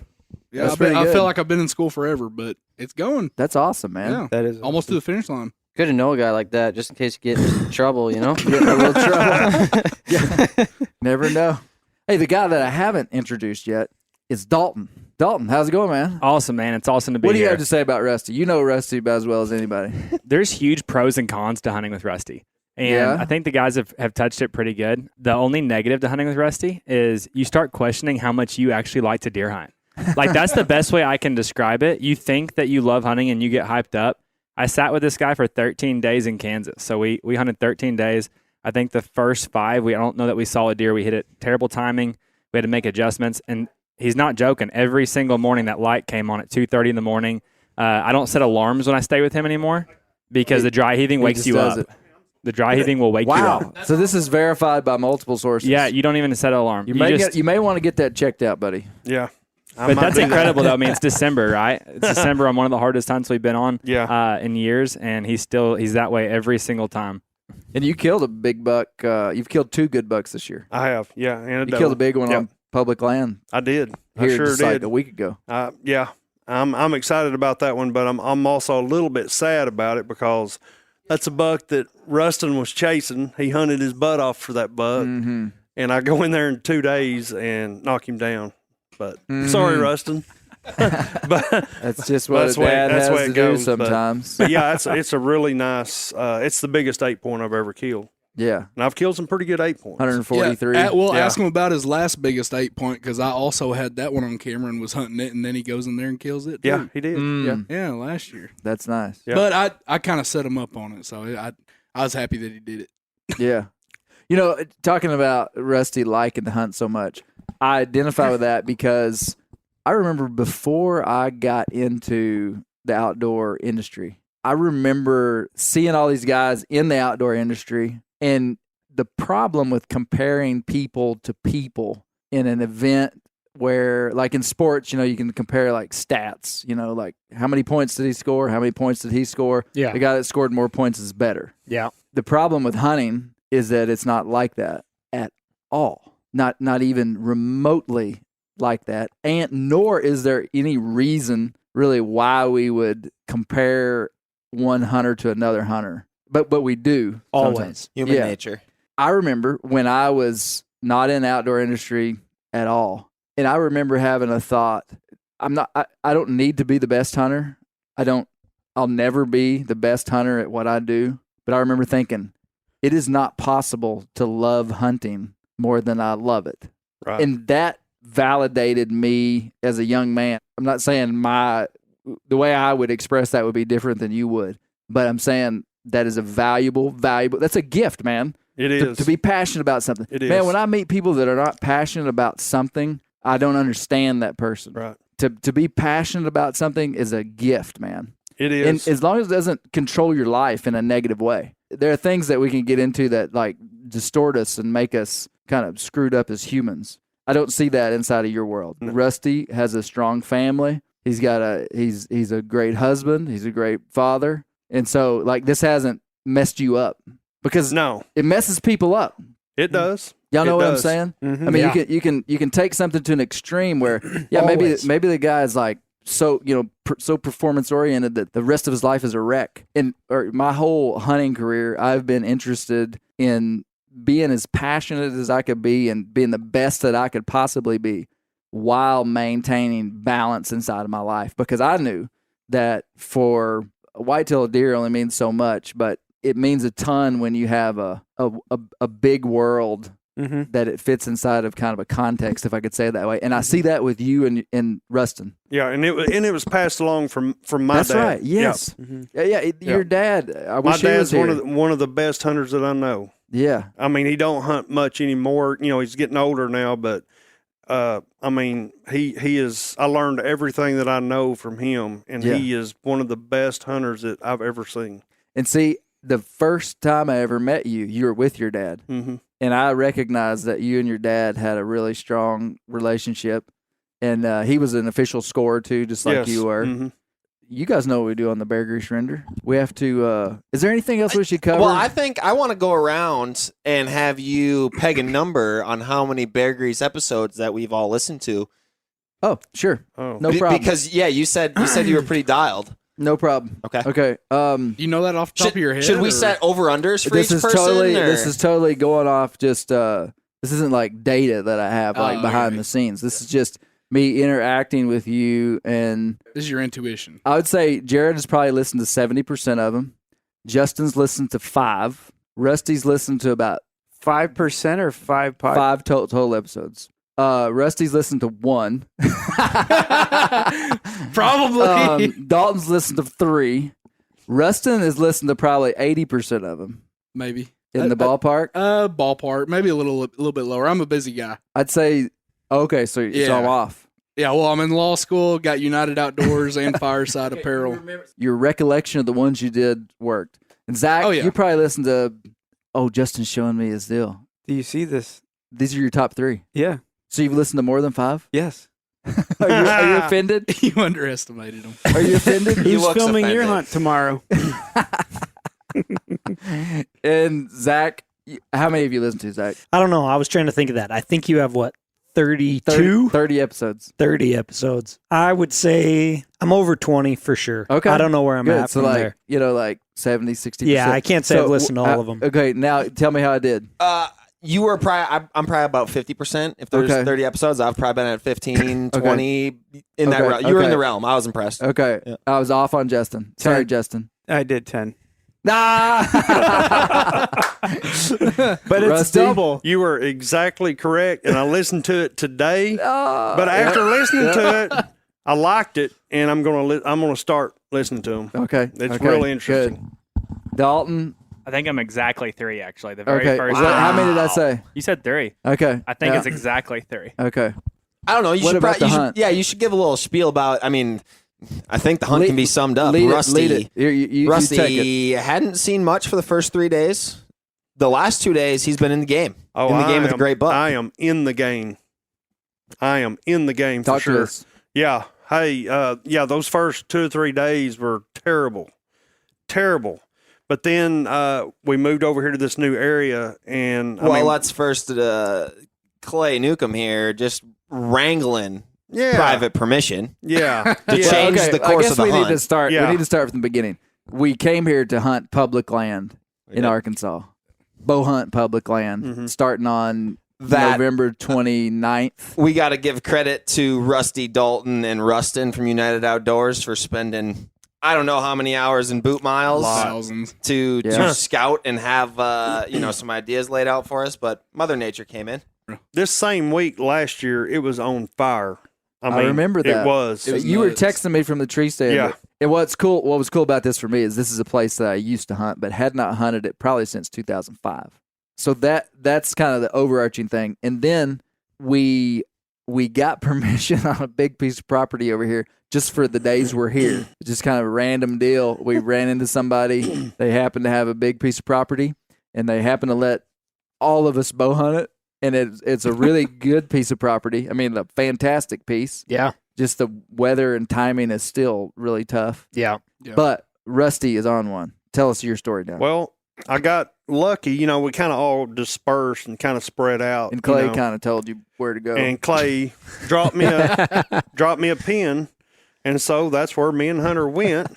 Speaker 9: Yeah,
Speaker 4: That's pretty
Speaker 9: I
Speaker 4: good.
Speaker 9: feel like I've been in school forever, but it's going.
Speaker 4: That's awesome, man.
Speaker 9: Yeah.
Speaker 8: That is
Speaker 9: Almost to the finish line.
Speaker 10: Good to know a guy like that, just in case you get in trouble, you know?
Speaker 4: Get in a little trouble. Yeah. Never know. Hey, the guy that I haven't introduced yet is Dalton. Dalton, how's it going, man?
Speaker 11: Awesome, man. It's awesome to be
Speaker 4: What do you
Speaker 11: here.
Speaker 4: have to say about Rusty? You know Rusty about as well as anybody.
Speaker 11: There's huge pros and cons to hunting with Rusty. And
Speaker 4: Yeah.
Speaker 11: I think the guys have touched it pretty good. The only negative to hunting with Rusty is you start questioning how much you actually like to deer hunt. Like, that's the best way I can describe it. You think that you love hunting and you get hyped up. I sat with this guy for 13 days in Kansas. So we hunted 13 days. I think the first 5, I don't know that we saw a deer. We hit it terrible timing. We had to make adjustments. And he's not joking. Every single morning that light came on at 2:30 in the morning. I don't set alarms when I stay with him anymore because the dry heaving wakes you up. The dry heaving will wake you up.
Speaker 4: So this is verified by multiple sources.
Speaker 11: Yeah, you don't even set an alarm.
Speaker 4: You may want to get that checked out, buddy.
Speaker 6: Yeah.
Speaker 11: But that's incredible, though. I mean, it's December, right? It's December on one of the hardest hunts we've been on in years, and he's that way every single time.
Speaker 4: And you killed a big buck. You've killed 2 good bucks this year.
Speaker 6: I have, yeah. And
Speaker 4: You killed a big one on public land.
Speaker 6: I did.
Speaker 4: Here
Speaker 6: I sure
Speaker 4: just like
Speaker 6: did.
Speaker 4: a week ago.
Speaker 6: Yeah. I'm excited about that one, but I'm also a little bit sad about it because that's a buck that Rustin was chasing. He hunted his butt off for that buck, and I go in there in 2 days and knock him down. But sorry, Rustin. But
Speaker 4: that's just what dad has to do sometimes.
Speaker 6: But yeah, it's a really nice. It's the biggest 8-point I've ever killed.
Speaker 4: Yeah,
Speaker 6: and I've killed some pretty good 8-points.
Speaker 4: 143.
Speaker 9: Ask him about his last biggest 8-point because I also had that one on camera and was hunting it, and then he goes in there and kills it. Too.
Speaker 6: Yeah, he did.
Speaker 9: Yeah, last year.
Speaker 4: That's nice.
Speaker 9: Yeah. But I kind of set him up on it, so I was happy that he did it.
Speaker 4: Yeah. You know, talking about Rusty liking to hunt so much, I identify with that because I remember before I got into the outdoor industry, I remember seeing all these guys in the outdoor industry, and the problem with comparing people to people in an event where, like in sports, you can compare like stats, like how many points did he score? How many points did he score?
Speaker 11: Yeah.
Speaker 4: The guy that scored more points is better.
Speaker 11: Yeah.
Speaker 4: The problem with hunting is that it's not like that at all. Not even remotely like that. And nor is there any reason really why we would compare one hunter to another hunter. But we do.
Speaker 11: Always.
Speaker 4: Sometimes.
Speaker 5: Human nature.
Speaker 4: I remember when I was not in the outdoor industry at all, and I remember having a thought, I don't need to be the best hunter. I'll never be the best hunter at what I do. But I remember thinking, it is not possible to love hunting more than I love it.
Speaker 6: Right.
Speaker 4: And that validated me as a young man. I'm not saying the way I would express that would be different than you would, but I'm saying that is a valuable, that's a gift, man.
Speaker 6: It is.
Speaker 4: To be passionate about something.
Speaker 6: It is.
Speaker 4: Man, when I meet people that are not passionate about something, I don't understand that person.
Speaker 6: Right.
Speaker 4: to be passionate about something is a gift, man.
Speaker 6: It is.
Speaker 4: And as long as it doesn't control your life in a negative way. There are things that we can get into that like distort us and make us kind of screwed up as humans. I don't see that inside of your world.
Speaker 6: No.
Speaker 4: Rusty has a strong family. He's a great husband. He's a great father. And so like this hasn't messed you up because
Speaker 6: No,
Speaker 4: it messes people up.
Speaker 6: it does.
Speaker 4: Y'all know
Speaker 6: It
Speaker 4: what I'm
Speaker 6: does.
Speaker 4: saying?
Speaker 8: Mhm.
Speaker 4: I mean,
Speaker 7: Yeah.
Speaker 4: you can take something to an extreme where, yeah,
Speaker 7: Always.
Speaker 4: maybe the guy's like so so performance oriented that the rest of his life is a wreck. And or my whole hunting career, I've been interested in being as passionate as I could be and being the best that I could possibly be, while maintaining balance inside of my life. Because I knew that for a whitetail deer only means so much, but it means a ton when you have a big world
Speaker 8: Mhm.
Speaker 4: that it fits inside of kind of a context, if I could say it that way. And I see that with you and Rustin.
Speaker 6: Yeah, and it was passed along from my
Speaker 4: That's
Speaker 6: dad.
Speaker 4: right. Yes. Your dad. I
Speaker 6: My
Speaker 4: wish he was
Speaker 6: dad's
Speaker 4: here.
Speaker 6: one of the best hunters that I know.
Speaker 4: Yeah.
Speaker 6: I mean, he don't hunt much anymore. You know, he's getting older now, but I mean, he is. I learned everything that I know from him, and
Speaker 4: Yeah.
Speaker 6: he is one of the best hunters that I've ever seen.
Speaker 4: And see, the first time I ever met you, you were with your dad.
Speaker 6: Mm-hmm.
Speaker 4: And I recognized that you and your dad had a really strong relationship. And he was an official scorer too, just like
Speaker 6: Yes.
Speaker 4: you were.
Speaker 6: Mm-hmm.
Speaker 4: You guys know what we do on the Bear Grease Render. We have to. Is there anything else we should cover?
Speaker 5: Well, I think I want to go around and have you peg a number on how many Bear Grease episodes that we've all listened to.
Speaker 4: Oh, sure.
Speaker 6: Oh,
Speaker 4: No problem.
Speaker 5: Because you said you were pretty dialed.
Speaker 4: No problem.
Speaker 5: Okay.
Speaker 4: Okay.
Speaker 9: You know that off the top of your head?
Speaker 5: Should we
Speaker 9: or-
Speaker 5: set over unders for
Speaker 4: This
Speaker 5: each
Speaker 4: is
Speaker 5: person?
Speaker 4: totally.
Speaker 5: or-
Speaker 4: This is totally going off. Just this isn't like data that I have like
Speaker 9: Oh,
Speaker 4: behind
Speaker 9: okay.
Speaker 4: the scenes. This is just me interacting with you, and
Speaker 9: This is your intuition.
Speaker 4: I would say Jared has probably listened to 70% of them. Justin's listened to 5. Rusty's listened to about
Speaker 8: 5% or 5 pod?
Speaker 4: 5 total episodes. Rusty's listened to 1.
Speaker 9: Probably.
Speaker 4: Dalton's listened to 3. Rustin has listened to probably 80% of them
Speaker 9: Maybe.
Speaker 4: in the ballpark.
Speaker 9: Ballpark. Maybe a little bit lower. I'm a busy guy.
Speaker 4: I'd say, okay, so
Speaker 9: Yeah.
Speaker 4: I'm off.
Speaker 9: Yeah, well, I'm in law school, got United Outdoors and Fireside Apparel.
Speaker 4: Your recollection of the ones you did worked. And Zach,
Speaker 9: Oh, yeah.
Speaker 4: you probably listened to, Justin's showing me his deal.
Speaker 8: Do you see this?
Speaker 4: These are your top 3.
Speaker 8: Yeah.
Speaker 4: So you've listened to more than 5?
Speaker 8: Yes.
Speaker 4: Are you offended?
Speaker 9: You underestimated him.
Speaker 4: Are you offended?
Speaker 5: He
Speaker 8: Who's
Speaker 5: looks
Speaker 8: filming your
Speaker 5: offended.
Speaker 8: hunt tomorrow?
Speaker 4: And Zach, how many have you listened to, Zach?
Speaker 7: I don't know. I was trying to think of that. I think you have what, 32?
Speaker 4: 30 episodes.
Speaker 7: 30 episodes. I would say I'm over 20 for sure.
Speaker 4: Okay.
Speaker 7: I don't know where I'm
Speaker 4: Good.
Speaker 7: at
Speaker 4: So
Speaker 7: from
Speaker 4: like,
Speaker 7: there.
Speaker 4: like 70, 60%.
Speaker 7: Yeah, I can't say I've listened to all of them.
Speaker 4: Okay, now tell me how I did.
Speaker 5: You were probably, I'm probably about 50%. If there's
Speaker 4: Okay.
Speaker 5: 30 episodes, I've probably been at 15,
Speaker 4: Okay.
Speaker 5: 20, in that
Speaker 4: Okay,
Speaker 5: realm. You were in
Speaker 4: okay.
Speaker 5: the realm. I was impressed.
Speaker 4: Okay.
Speaker 5: Yeah.
Speaker 4: I was off on Justin. Sorry,
Speaker 8: 10.
Speaker 4: Justin.
Speaker 8: I did 10.
Speaker 4: Nah.
Speaker 8: But it's
Speaker 4: Rusty?
Speaker 8: double.
Speaker 6: You were exactly correct, and I listened to it today. But
Speaker 4: yeah.
Speaker 6: after listening to it, I liked it, and I'm gonna start listening to them.
Speaker 4: Okay.
Speaker 6: It's
Speaker 4: okay,
Speaker 6: really interesting.
Speaker 4: Good. Dalton.
Speaker 11: I think I'm exactly 3, actually. The very
Speaker 4: Okay.
Speaker 11: first
Speaker 4: What- how
Speaker 11: one.
Speaker 4: many did I say?
Speaker 11: You said 3.
Speaker 4: Okay.
Speaker 11: I think
Speaker 4: Yeah.
Speaker 11: it's exactly 3.
Speaker 4: Okay.
Speaker 5: I don't know. You
Speaker 4: What
Speaker 5: should
Speaker 4: about
Speaker 5: probably,
Speaker 4: the hunt?
Speaker 5: you should give a little spiel about, I mean, I think the hunt
Speaker 4: Lead-
Speaker 5: can be summed up.
Speaker 4: Lead
Speaker 5: Rusty.
Speaker 4: it. You take it.
Speaker 5: Rusty hadn't seen much for the first 3 days. The last 2 days, he's been in the game.
Speaker 6: Oh,
Speaker 5: in the game with a
Speaker 6: am-
Speaker 5: great buck.
Speaker 6: I am in the game. I am in the game
Speaker 4: Talk
Speaker 6: for
Speaker 4: to
Speaker 6: sure.
Speaker 4: us.
Speaker 6: Yeah. Hey, those first 2 or 3 days were terrible. But then we moved over here to this new area, and
Speaker 5: Let's first Clay Newcomb here just wrangling
Speaker 6: yeah,
Speaker 5: private permission
Speaker 6: yeah,
Speaker 5: to
Speaker 6: yeah.
Speaker 5: change
Speaker 4: Okay,
Speaker 5: the course
Speaker 4: I guess
Speaker 5: of the
Speaker 4: we
Speaker 5: hunt.
Speaker 4: need to start.
Speaker 6: Yeah.
Speaker 4: We need to start from the beginning. We came here to hunt public land in Arkansas. Bow hunt public land,
Speaker 6: Mhm.
Speaker 4: starting on
Speaker 5: That-
Speaker 4: November 29th.
Speaker 5: We got to give credit to Rusty Dalton and Rustin from United Outdoors for spending I don't know how many hours in boot miles
Speaker 9: Thousands.
Speaker 5: to
Speaker 4: Yeah.
Speaker 5: scout and have some ideas laid out for us. But Mother Nature came in.
Speaker 6: This same week last year, it was on fire.
Speaker 4: I remember that.
Speaker 6: It was.
Speaker 4: You were
Speaker 9: nuts.
Speaker 4: texting me from the tree stand.
Speaker 6: Yeah.
Speaker 4: And what was cool about this for me is this is a place that I used to hunt, but had not hunted it probably since 2005. So that's kind of the overarching thing. And then we we got permission on a big piece of property over here just for the days we're here. Just kind of a random deal. We ran into somebody. They happened to have a big piece of property, and they happened to let all of us bow hunt it. And it's a really good piece of property. I mean, a fantastic piece.
Speaker 7: Yeah.
Speaker 4: Just the weather and timing is still really tough.
Speaker 7: Yeah.
Speaker 4: But Rusty is on one. Tell us your story now.
Speaker 6: Well, I got lucky. You know, we kind of all dispersed and kind of spread out.
Speaker 4: And Clay
Speaker 6: you know.
Speaker 4: kind of told you where to go.
Speaker 6: And Clay dropped me a pin, and so that's where me and Hunter went.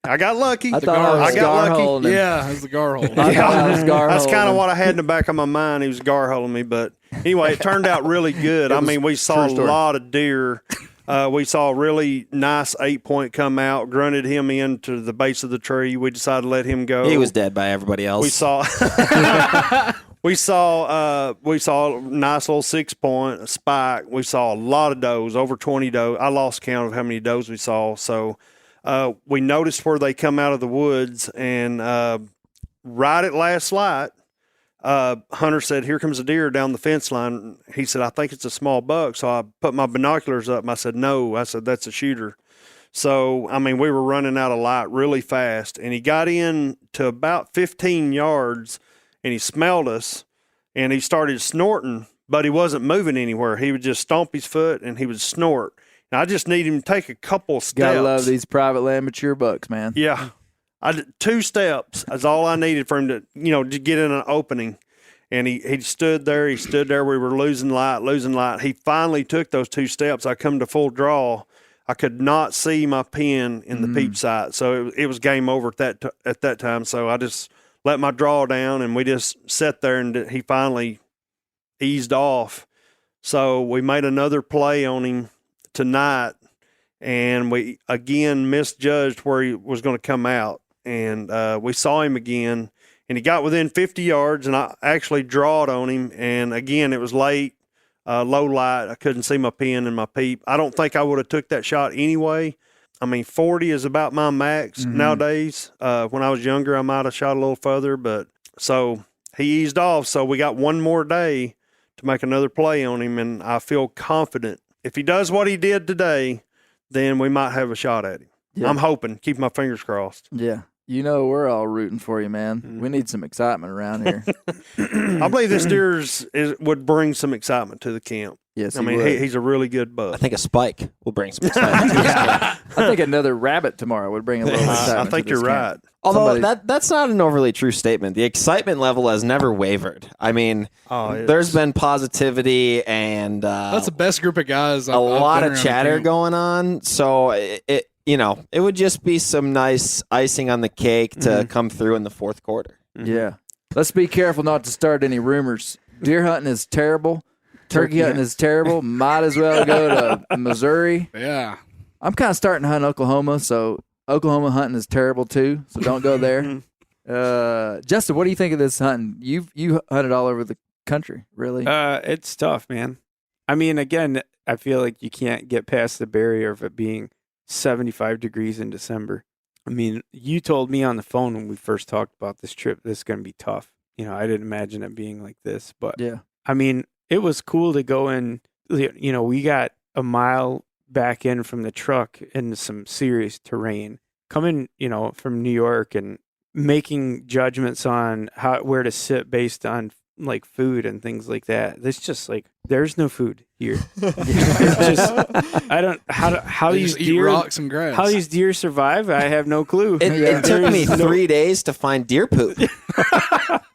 Speaker 6: I got lucky.
Speaker 4: I thought I
Speaker 6: got lucky.
Speaker 4: holding.
Speaker 9: Yeah, it's the gar hole.
Speaker 6: That's kind of what I had in the back of my mind. He was gar holding me, but anyway, it turned out really good. I mean, we saw a lot of deer. We saw a really nice 8-point come out, grunted him into the base of the tree. We decided to let him go.
Speaker 5: He was dead by everybody else.
Speaker 6: We saw we saw a nice little 6-point spike. We saw a lot of does, over 20 does. I lost count of how many does we saw. So we noticed where they come out of the woods, and right at last light, Hunter said, "Here comes a deer down the fence line." He said, "I think it's a small buck." So I put my binoculars up, and I said, "No." I said, "That's a shooter." So, I mean, we were running out of light really fast, and he got in to about 15 yards, and he smelled us, and he started snorting, but he wasn't moving anywhere. He would just stomp his foot, and he would snort. And I just need him to take a couple steps.
Speaker 4: Gotta love these private land mature bucks, man.
Speaker 6: Yeah. 2 steps is all I needed for him to, to get in an opening. And he stood there. He stood there. We were losing light. He finally took those 2 steps. I come to full draw. I could not see my pin in the peep sight. So it was game over at that time. So I just let my draw down, and we just sat there, and he finally eased off. So we made another play on him tonight, and we again misjudged where he was going to come out. And we saw him again, and he got within 50 yards, and I actually drawed on him. And again, it was late, low light. I couldn't see my pin and my peep. I don't think I would have took that shot anyway. I mean, 40 is about my max nowadays. When I was younger, I might have shot a little further, but so he eased off. So we got one more day to make another play on him, and I feel confident. If he does what he did today, then we might have a shot at him. Yeah. I'm hoping. Keep my fingers crossed.
Speaker 4: Yeah. We're all rooting for you, man. We need some excitement around here.
Speaker 6: I believe this deer would bring some excitement to the camp.
Speaker 4: Yes,
Speaker 6: I mean, he's a really good buck.
Speaker 5: I think a spike will bring some excitement to this camp.
Speaker 4: I think another rabbit tomorrow would bring a little excitement.
Speaker 6: I think
Speaker 4: to this
Speaker 6: you're
Speaker 4: camp.
Speaker 6: right.
Speaker 5: Although that's not an overly true statement. The excitement level has never wavered. I mean, there's been positivity and
Speaker 9: that's the best group of guys.
Speaker 5: A lot of chatter going on. So it would just be some nice icing on the cake to come through in the fourth quarter.
Speaker 4: Yeah. Let's be careful not to start any rumors. Deer hunting is terrible. Turkey hunting is terrible. Might as well go to Missouri.
Speaker 9: Yeah.
Speaker 4: I'm kind of starting to hunt Oklahoma, so Oklahoma hunting is terrible too, so don't go there. Justin, what do you think of this hunting? You hunted all over the country, really?
Speaker 8: It's tough, man. I mean, again, I feel like you can't get past the barrier of it being 75 degrees in December. I mean, you told me on the phone when we first talked about this trip, this is going to be tough. I didn't imagine it being like this, but
Speaker 4: yeah.
Speaker 8: I mean, it was cool to go in. We got a mile back in from the truck into some serious terrain. Coming, from New York and making judgments on where to sit based on like food and things like that. It's just like there's no food here. It's just how
Speaker 9: they
Speaker 8: these
Speaker 9: just eat
Speaker 8: deer
Speaker 9: rocks and grass.
Speaker 8: How these deer survive, I have no clue.
Speaker 5: It took me 3 days to find deer poop.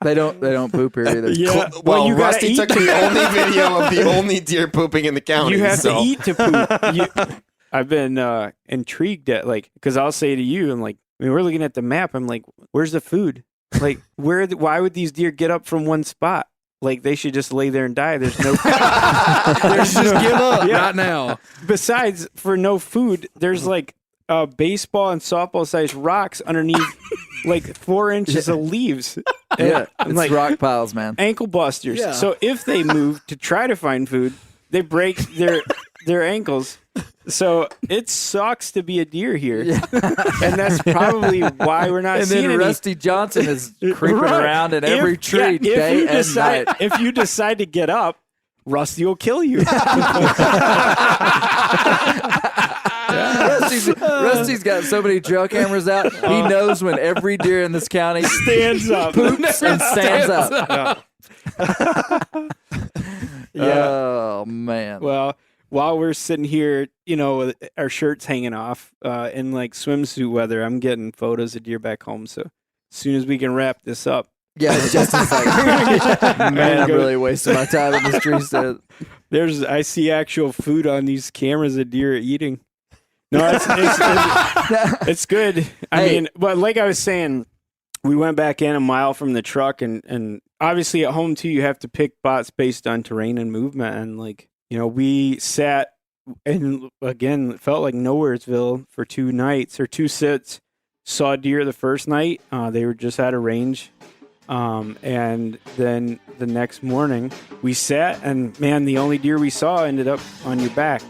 Speaker 4: They don't poop here either.
Speaker 8: Yeah.
Speaker 5: Well, Rusty took the only video of the only deer pooping in the county.
Speaker 8: You have to eat to poop. I've been intrigued at because I'll say to you, I'm like, we're looking at the map. I'm like, where's the food? Like, why would these deer get up from one spot? Like, they should just lay there and die. There's no.
Speaker 9: There's just give up right now.
Speaker 8: Besides, for no food, there's like baseball and softball sized rocks underneath, like 4 inches of leaves.
Speaker 4: Yeah,
Speaker 8: it's
Speaker 4: like rock piles, man.
Speaker 8: Ankle busters.
Speaker 9: Yeah.
Speaker 8: So if they move to try to find food, they break their ankles. So it sucks to be a deer here, and that's probably why we're not seeing
Speaker 4: any. And then Rusty Johnson is creeping around in every tree day and night.
Speaker 8: If you decide to get up, Rusty will kill you.
Speaker 4: Rusty's got so many trail cameras out. He knows when every deer in this county
Speaker 8: stands up,
Speaker 4: poops, and stands up.
Speaker 8: Yeah.
Speaker 4: Oh man.
Speaker 8: Well, while we're sitting here, with our shirts hanging off in like swimsuit weather, I'm getting photos of deer back home. So as soon as we can wrap this up.
Speaker 4: Yeah, just a second. Man, I'm really wasting my time in this tree stand.
Speaker 8: I see actual food on these cameras that deer are eating. No, it's good. I mean, but like I was saying, we went back in a mile from the truck, and obviously at home too, you have to pick spots based on terrain and movement. And we sat and again, it felt like Nowheresville for 2 nights or 2 sits. Saw deer the first night. They were just out of range. And then the next morning we sat, and man, the only deer we saw ended up on your back.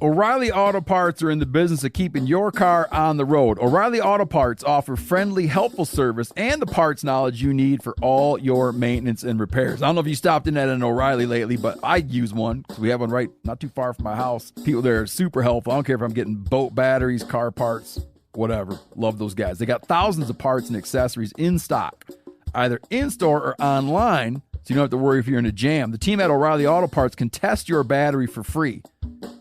Speaker 12: O'Reilly Auto Parts are in the business of keeping your car on the road. O'Reilly Auto Parts offer friendly, helpful service and the parts knowledge you need for all your maintenance and repairs. I don't know if you stopped in at an O'Reilly lately, but I use one because we have one right not too far from my house. People there are super helpful. I don't care if I'm getting boat batteries, car parts, whatever. Love those guys. They got thousands of parts and accessories in stock, either in-store or online, so you don't have to worry if you're in a jam. The team at O'Reilly Auto Parts can test your battery for free,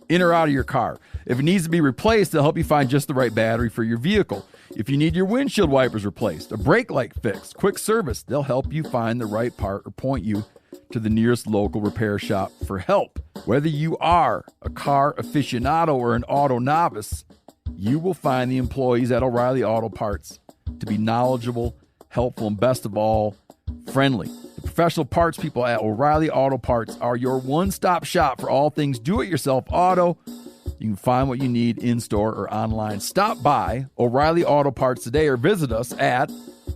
Speaker 12: in or out of your car. If it needs to be replaced, they'll help you find just the right battery for your vehicle. If you need your windshield wipers replaced, a brake light fixed, quick service, they'll help you find the right part or point you to the nearest local repair shop for help. Whether you are a car aficionado or an auto novice, you will find the employees at O'Reilly Auto Parts to be knowledgeable, helpful, and best of all, friendly. The professional parts people at O'Reilly Auto Parts are your one-stop shop for all things do-it-yourself auto. You can find what you need in-store or online. Stop by O'Reilly Auto Parts today or visit us at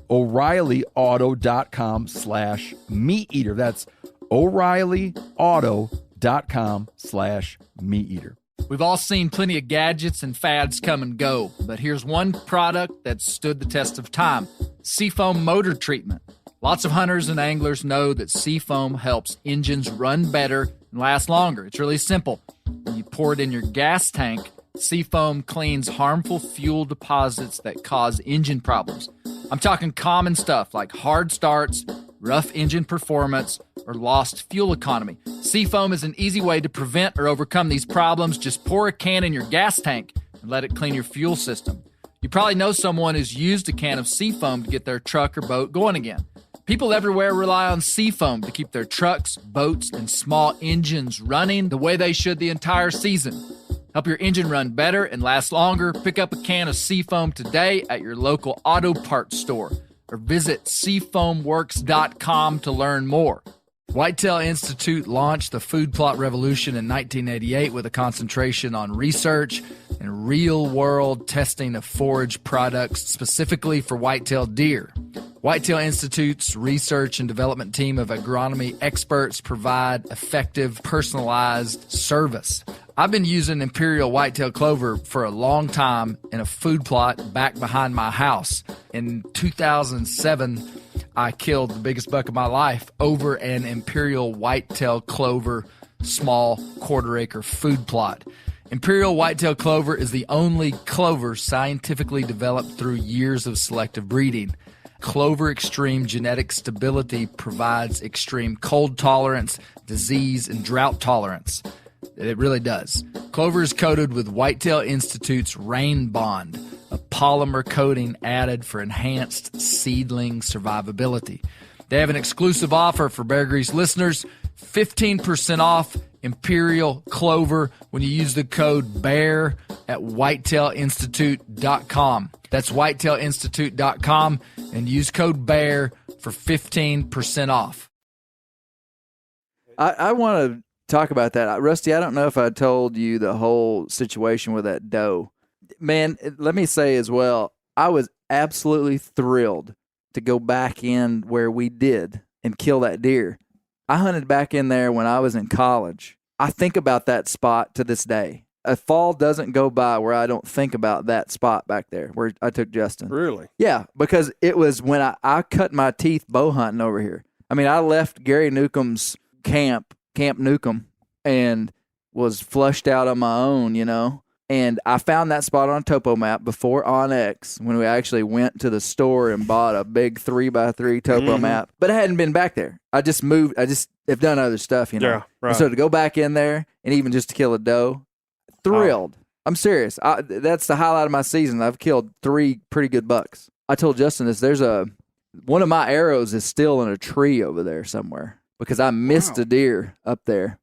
Speaker 12: O'ReillyAuto.com/meateater. That's O'ReillyAuto.com/meateater.
Speaker 3: We've all seen plenty of gadgets and fads come and go, but here's one product that stood the test of time: Seafoam motor treatment. Lots of hunters and anglers know that Seafoam helps engines run better and last longer. It's really simple. When you pour it in your gas tank, Seafoam cleans harmful fuel deposits that cause engine problems. I'm talking common stuff like hard starts, rough engine performance, or lost fuel economy. Seafoam is an easy way to prevent or overcome these problems. Just pour a can in your gas tank and let it clean your fuel system. You probably know someone who's used a can of Seafoam to get their truck or boat going again. People everywhere rely on Seafoam to keep their trucks, boats, and small engines running the way they should the entire season. Help your engine run better and last longer. Pick up a can of Seafoam today at your local auto parts store or visit seafoamworks.com to learn more. Whitetail Institute launched the food plot revolution in 1988 with a concentration on research and real-world testing of forage products specifically for whitetail deer. Whitetail Institute's research and development team of agronomy experts provide effective, personalized service. I've been using Imperial whitetail clover for a long time in a food plot back behind my house. In 2007, I killed the biggest buck of my life over an Imperial whitetail clover small quarter-acre food plot. Imperial whitetail clover is the only clover scientifically developed through years of selective breeding. Clover Extreme genetic stability provides extreme cold tolerance, disease, and drought tolerance. It really does. Clover is coated with Whitetail Institute's Rain Bond, a polymer coating added for enhanced seedling survivability. They have an exclusive offer for Bear Grease listeners, 15% off Imperial Clover when you use the code BEAR at whitetailinstitute.com. That's whitetailinstitute.com and use code BEAR for 15% off.
Speaker 4: I want to talk about that. Rusty, I don't know if I told you the whole situation with that doe. Man, let me say as well, I was absolutely thrilled to go back in where we did and kill that deer. I hunted back in there when I was in college. I think about that spot to this day. a fall doesn't go by where I don't think about that spot back there where I took Justin.
Speaker 6: Really?
Speaker 4: Yeah, because it was when I cut my teeth bow hunting over here. I mean, I left Gary Newcomb's Camp Newcomb, and was flushed out on my own, And I found that spot on a topo map before OnX when we actually went to the store and bought a big 3x3 topo map. But I hadn't been back there. I just moved. I just have done other stuff,
Speaker 6: Yeah, right.
Speaker 4: And so to go back in there and even just to kill a doe, thrilled. I'm serious. That's the highlight of my season. I've killed 3 pretty good bucks. I told Justin this. There's one of my arrows is still in a tree over there somewhere because I missed a deer up there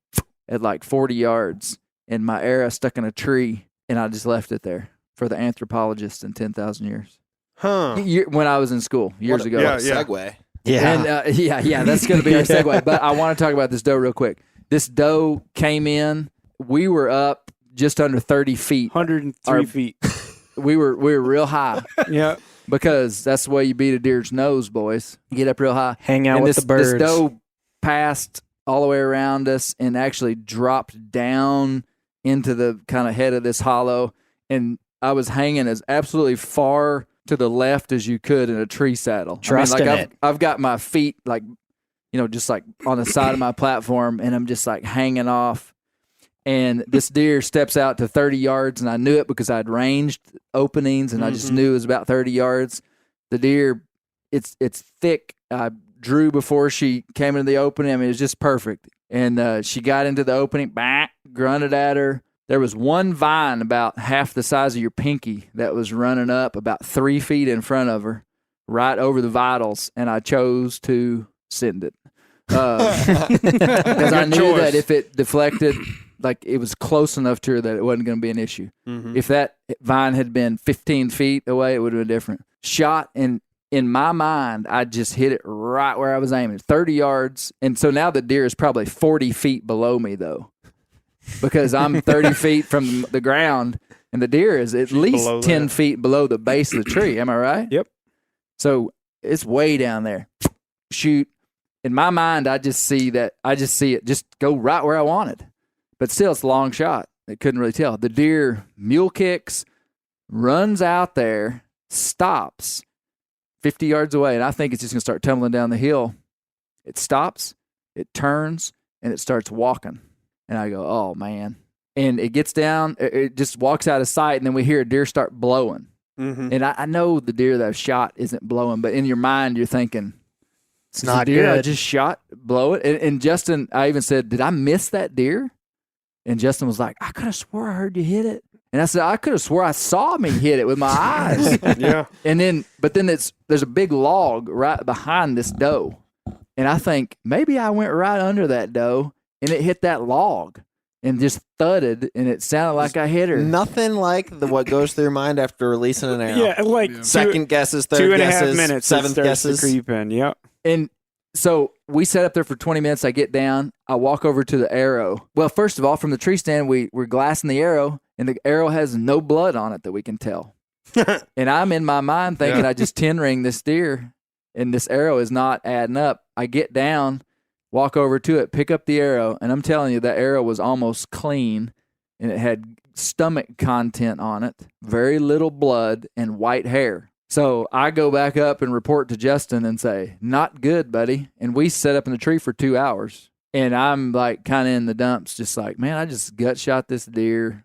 Speaker 4: at like 40 yards, and my arrow stuck in a tree, and I just left it there for the anthropologist in 10,000 years.
Speaker 6: Huh.
Speaker 4: When I was in school years ago.
Speaker 5: What a segue.
Speaker 4: Yeah. And, yeah, that's going to be our segue. But I want to talk about this doe real quick. This doe came in. We were up just under 30 feet.
Speaker 8: 103 feet.
Speaker 4: We were real high.
Speaker 8: Yeah.
Speaker 4: Because that's the way you beat a deer's nose, boys. You get up real high.
Speaker 7: Hang out with the birds.
Speaker 4: This doe passed all the way around us and actually dropped down into the kind of head of this hollow. And I was hanging as absolutely far to the left as you could in a tree saddle.
Speaker 7: Trusting it.
Speaker 4: I've got my feet just like on the side of my platform, and I'm just like hanging off. And this deer steps out to 30 yards, and I knew it because I'd ranged openings, and I just knew it was about 30 yards. The deer, it's thick. I drew before she came into the opening. I mean, it was just perfect. And she got into the opening, grunted at her. There was one vine about half the size of your pinky that was running up about 3 feet in front of her, right over the vitals, and I chose to send it. Because I knew that if it deflected, like it was close enough to her that it wasn't going to be an issue. If that vine had been 15 feet away, it would have been different. Shot, and in my mind, I just hit it right where I was aiming, 30 yards. And so now the deer is probably 40 feet below me, though, because I'm 30 feet from the ground, and the deer is at least 10 feet below the base of the tree. Am I right?
Speaker 8: Yep.
Speaker 4: So it's way down there. Shoot. In my mind, I just see it just go right where I wanted. But still, it's a long shot. It couldn't really tell. The deer mule kicks, runs out there, stops 50 yards away, and I think it's just going to start tumbling down the hill. It stops, it turns, and it starts walking. And I go, oh, man. And it gets down, it just walks out of sight, and then we hear a deer start blowing. And I know the deer that I've shot isn't blowing, but in your mind, you're thinking,
Speaker 7: it's not
Speaker 4: deer
Speaker 7: good.
Speaker 4: I just shot, blow it. And Justin, I even said, did I miss that deer? And Justin was like, I could have swore I heard you hit it. And I said, I could have swore I saw me hit it with my eyes.
Speaker 6: Yeah.
Speaker 4: But then there's a big log right behind this doe. And I think maybe I went right under that doe and it hit that log and just thudded, and it sounded like I hit her.
Speaker 5: Nothing like what goes through your mind after releasing an arrow.
Speaker 8: Yeah, like
Speaker 5: second guesses, third guesses,
Speaker 8: 2.5 minutes,
Speaker 5: seventh guesses.
Speaker 8: To creep in. Yep.
Speaker 4: And so we sat up there for 20 minutes. I get down. I walk over to the arrow. Well, first of all, from the tree stand, we're glassing the arrow, and the arrow has no blood on it that we can tell. And I'm in my mind thinking I just 10-ring this deer, and this arrow is not adding up. I get down, walk over to it, pick up the arrow, and I'm telling you, that arrow was almost clean, and it had stomach content on it, very little blood, and white hair. So I go back up and report to Justin and say, not good, buddy. And we sat up in the tree for 2 hours. And I'm like kind of in the dumps, just like, man, I just gut shot this deer.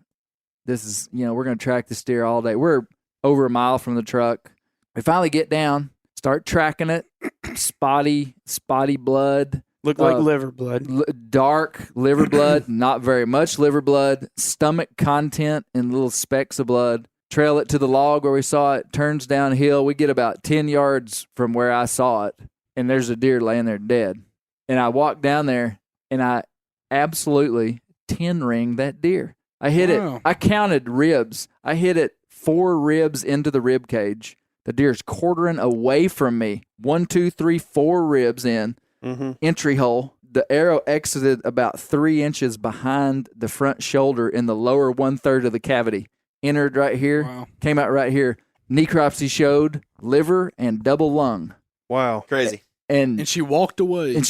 Speaker 4: This is, we're going to track this deer all day. We're over a mile from the truck. We finally get down, start tracking it. Spotty blood.
Speaker 8: Looked like liver blood.
Speaker 4: Dark liver blood, not very much liver blood. Stomach content and little specks of blood. Trail it to the log where we saw it, turns downhill. We get about 10 yards from where I saw it, and there's a deer laying there dead. And I walked down there, and I absolutely 10-ring that deer. I hit it. I counted ribs. I hit it 4 ribs into the rib cage. The deer's quartering away from me. 1, 2, 3, 4 ribs in. Entry hole. The arrow exited about 3 inches behind the front shoulder in the lower 1/3 of the cavity. Entered right here, came out right here. Necropsy showed liver and double lung.
Speaker 6: Wow.
Speaker 5: Crazy.
Speaker 9: And she walked away.
Speaker 4: And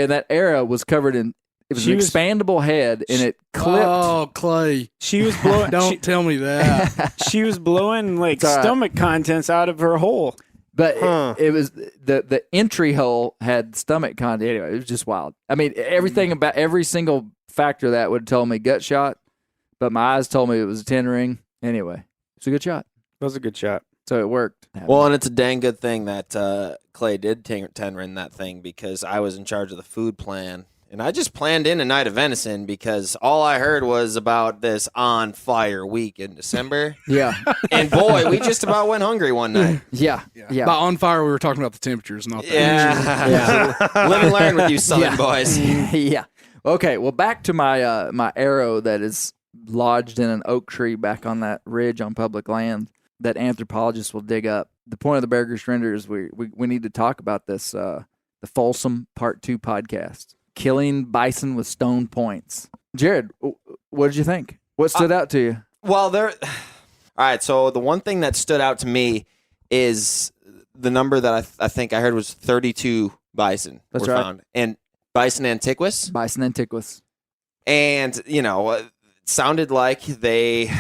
Speaker 4: that arrow was covered in it was an expandable head, and it clipped.
Speaker 9: Oh, Clay.
Speaker 8: She was blowing.
Speaker 9: Don't tell me that.
Speaker 8: She was blowing like stomach contents out of her hole.
Speaker 4: But it was the entry hole had stomach content. Anyway, it was just wild. I mean, everything about every single factor of that would have told me gut shot, but my eyes told me it was a 10 ring. Anyway, it's a good shot.
Speaker 8: That was a good shot.
Speaker 4: So it worked.
Speaker 5: Well, and it's a dang good thing that Clay did 10 ring that thing, because I was in charge of the food plan. And I just planned in a night of venison because all I heard was about this on fire week in December.
Speaker 4: Yeah.
Speaker 5: And boy, we just about went hungry one night.
Speaker 4: Yeah.
Speaker 9: By on fire, we were talking about the temperatures, not the
Speaker 5: Live and learn with you Southern boys.
Speaker 4: Yeah. Okay, well, back to my my arrow that is lodged in an oak tree back on that ridge on public land that anthropologists will dig up. The point of the Bear Goose Render is we need to talk about this, the Folsom Part 2 podcast. Killing bison with stone points. Jared, what did you think? What stood out to you?
Speaker 5: Well, all right, so the one thing that stood out to me is the number that I think I heard was 32 bison were found. And bison antiquus?
Speaker 4: Bison antiquus.
Speaker 5: And, it sounded like they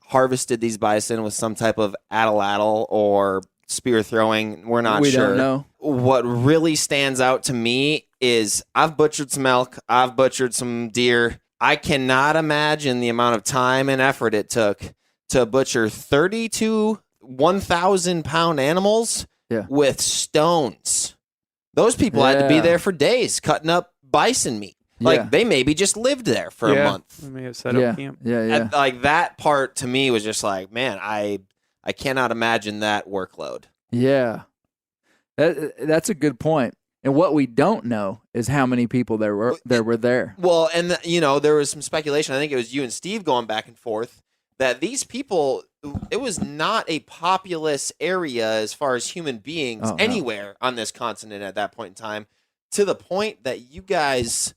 Speaker 5: harvested these bison with some type of atlatl or spear throwing. We're not sure.
Speaker 4: We don't know.
Speaker 5: What really stands out to me is I've butchered some elk. I've butchered some deer. I cannot imagine the amount of time and effort it took to butcher 32 1,000-pound animals with stones. Those people had to be there for days cutting up bison meat. Like they maybe just lived there for a month.
Speaker 8: They may have set up camp.
Speaker 4: Yeah.
Speaker 5: And, like, that part to me was just like, man, I cannot imagine that workload.
Speaker 4: Yeah. That's a good point. And what we don't know is how many people there were there.
Speaker 5: Well, and there was some speculation. I think it was you and Steve going back and forth that these people, it was not a populous area as far as human beings anywhere on this continent at that point in time, to the point that you guys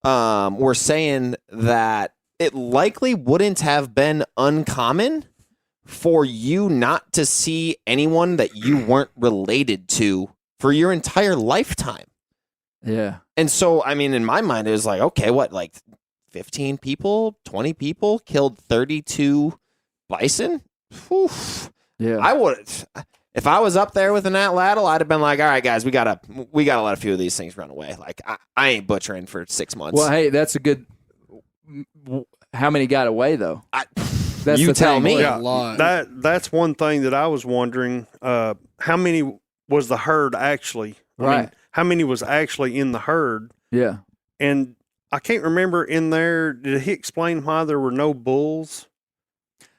Speaker 5: were saying that it likely wouldn't have been uncommon for you not to see anyone that you weren't related to for your entire lifetime.
Speaker 4: Yeah.
Speaker 5: And so, I mean, in my mind, it was like, okay, what, like 15 people, 20 people killed 32 bison? Whew.
Speaker 4: Yeah.
Speaker 5: I would, if I was up there with an atlatl, I'd have been like, all right, guys, we gotta let a few of these things run away. Like, I ain't butchering for 6 months.
Speaker 4: Well, hey, that's a good. How many got away though? That's
Speaker 5: you
Speaker 4: the
Speaker 5: tell
Speaker 4: thing.
Speaker 5: me.
Speaker 6: Yeah, that's one thing that I was wondering. How many was the herd actually? I mean, how many was actually in the herd?
Speaker 4: Yeah.
Speaker 6: And I can't remember in there. Did he explain why there were no bulls?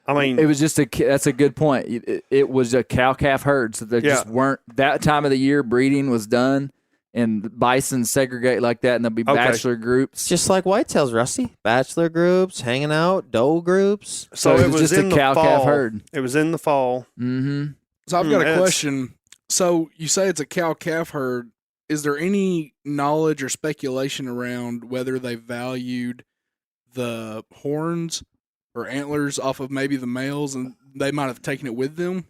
Speaker 6: I mean,
Speaker 4: it was just that's a good point. It was a cow-calf herd, so there just weren't, that time of the year breeding was done, and bison segregate like that, and there'll be bachelor groups.
Speaker 5: Just like whitetails, Rusty. Bachelor groups, hanging out, doe groups.
Speaker 6: So it was
Speaker 4: just
Speaker 6: in
Speaker 4: a
Speaker 6: the
Speaker 4: cow-calf
Speaker 6: fall.
Speaker 4: herd.
Speaker 6: It was in the fall.
Speaker 4: Mm-hmm.
Speaker 9: So I've got a question. So you say it's a cow-calf herd. Is there any knowledge or speculation around whether they valued the horns or antlers off of maybe the males, and they might have taken it with them?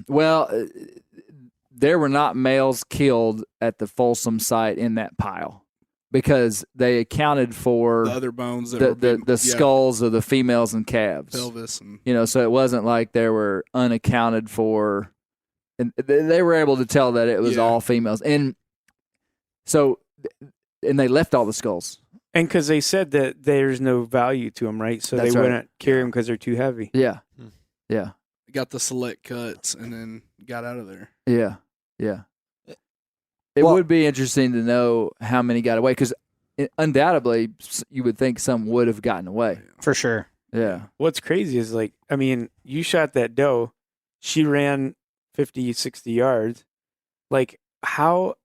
Speaker 4: Well, there were not males killed at the Folsom site in that pile because they accounted for
Speaker 9: The other bones that
Speaker 4: the skulls of the females and calves.
Speaker 9: pelvis. And
Speaker 4: So it wasn't like there were unaccounted for, and they were able to tell that it was all females. And so, and they left all the skulls.
Speaker 8: And because they said that there's no value to them, right? So
Speaker 4: That's
Speaker 8: they
Speaker 4: right.
Speaker 8: wouldn't carry them because they're too heavy.
Speaker 4: Yeah. Yeah.
Speaker 9: got the select cuts and then got out of there.
Speaker 4: Yeah. Yeah. It would be interesting to know how many got away, because undoubtedly you would think some would have gotten away.
Speaker 7: For sure.
Speaker 4: Yeah.
Speaker 8: What's crazy is, like, I mean, you shot that doe. She ran 50, 60 yards. Like, how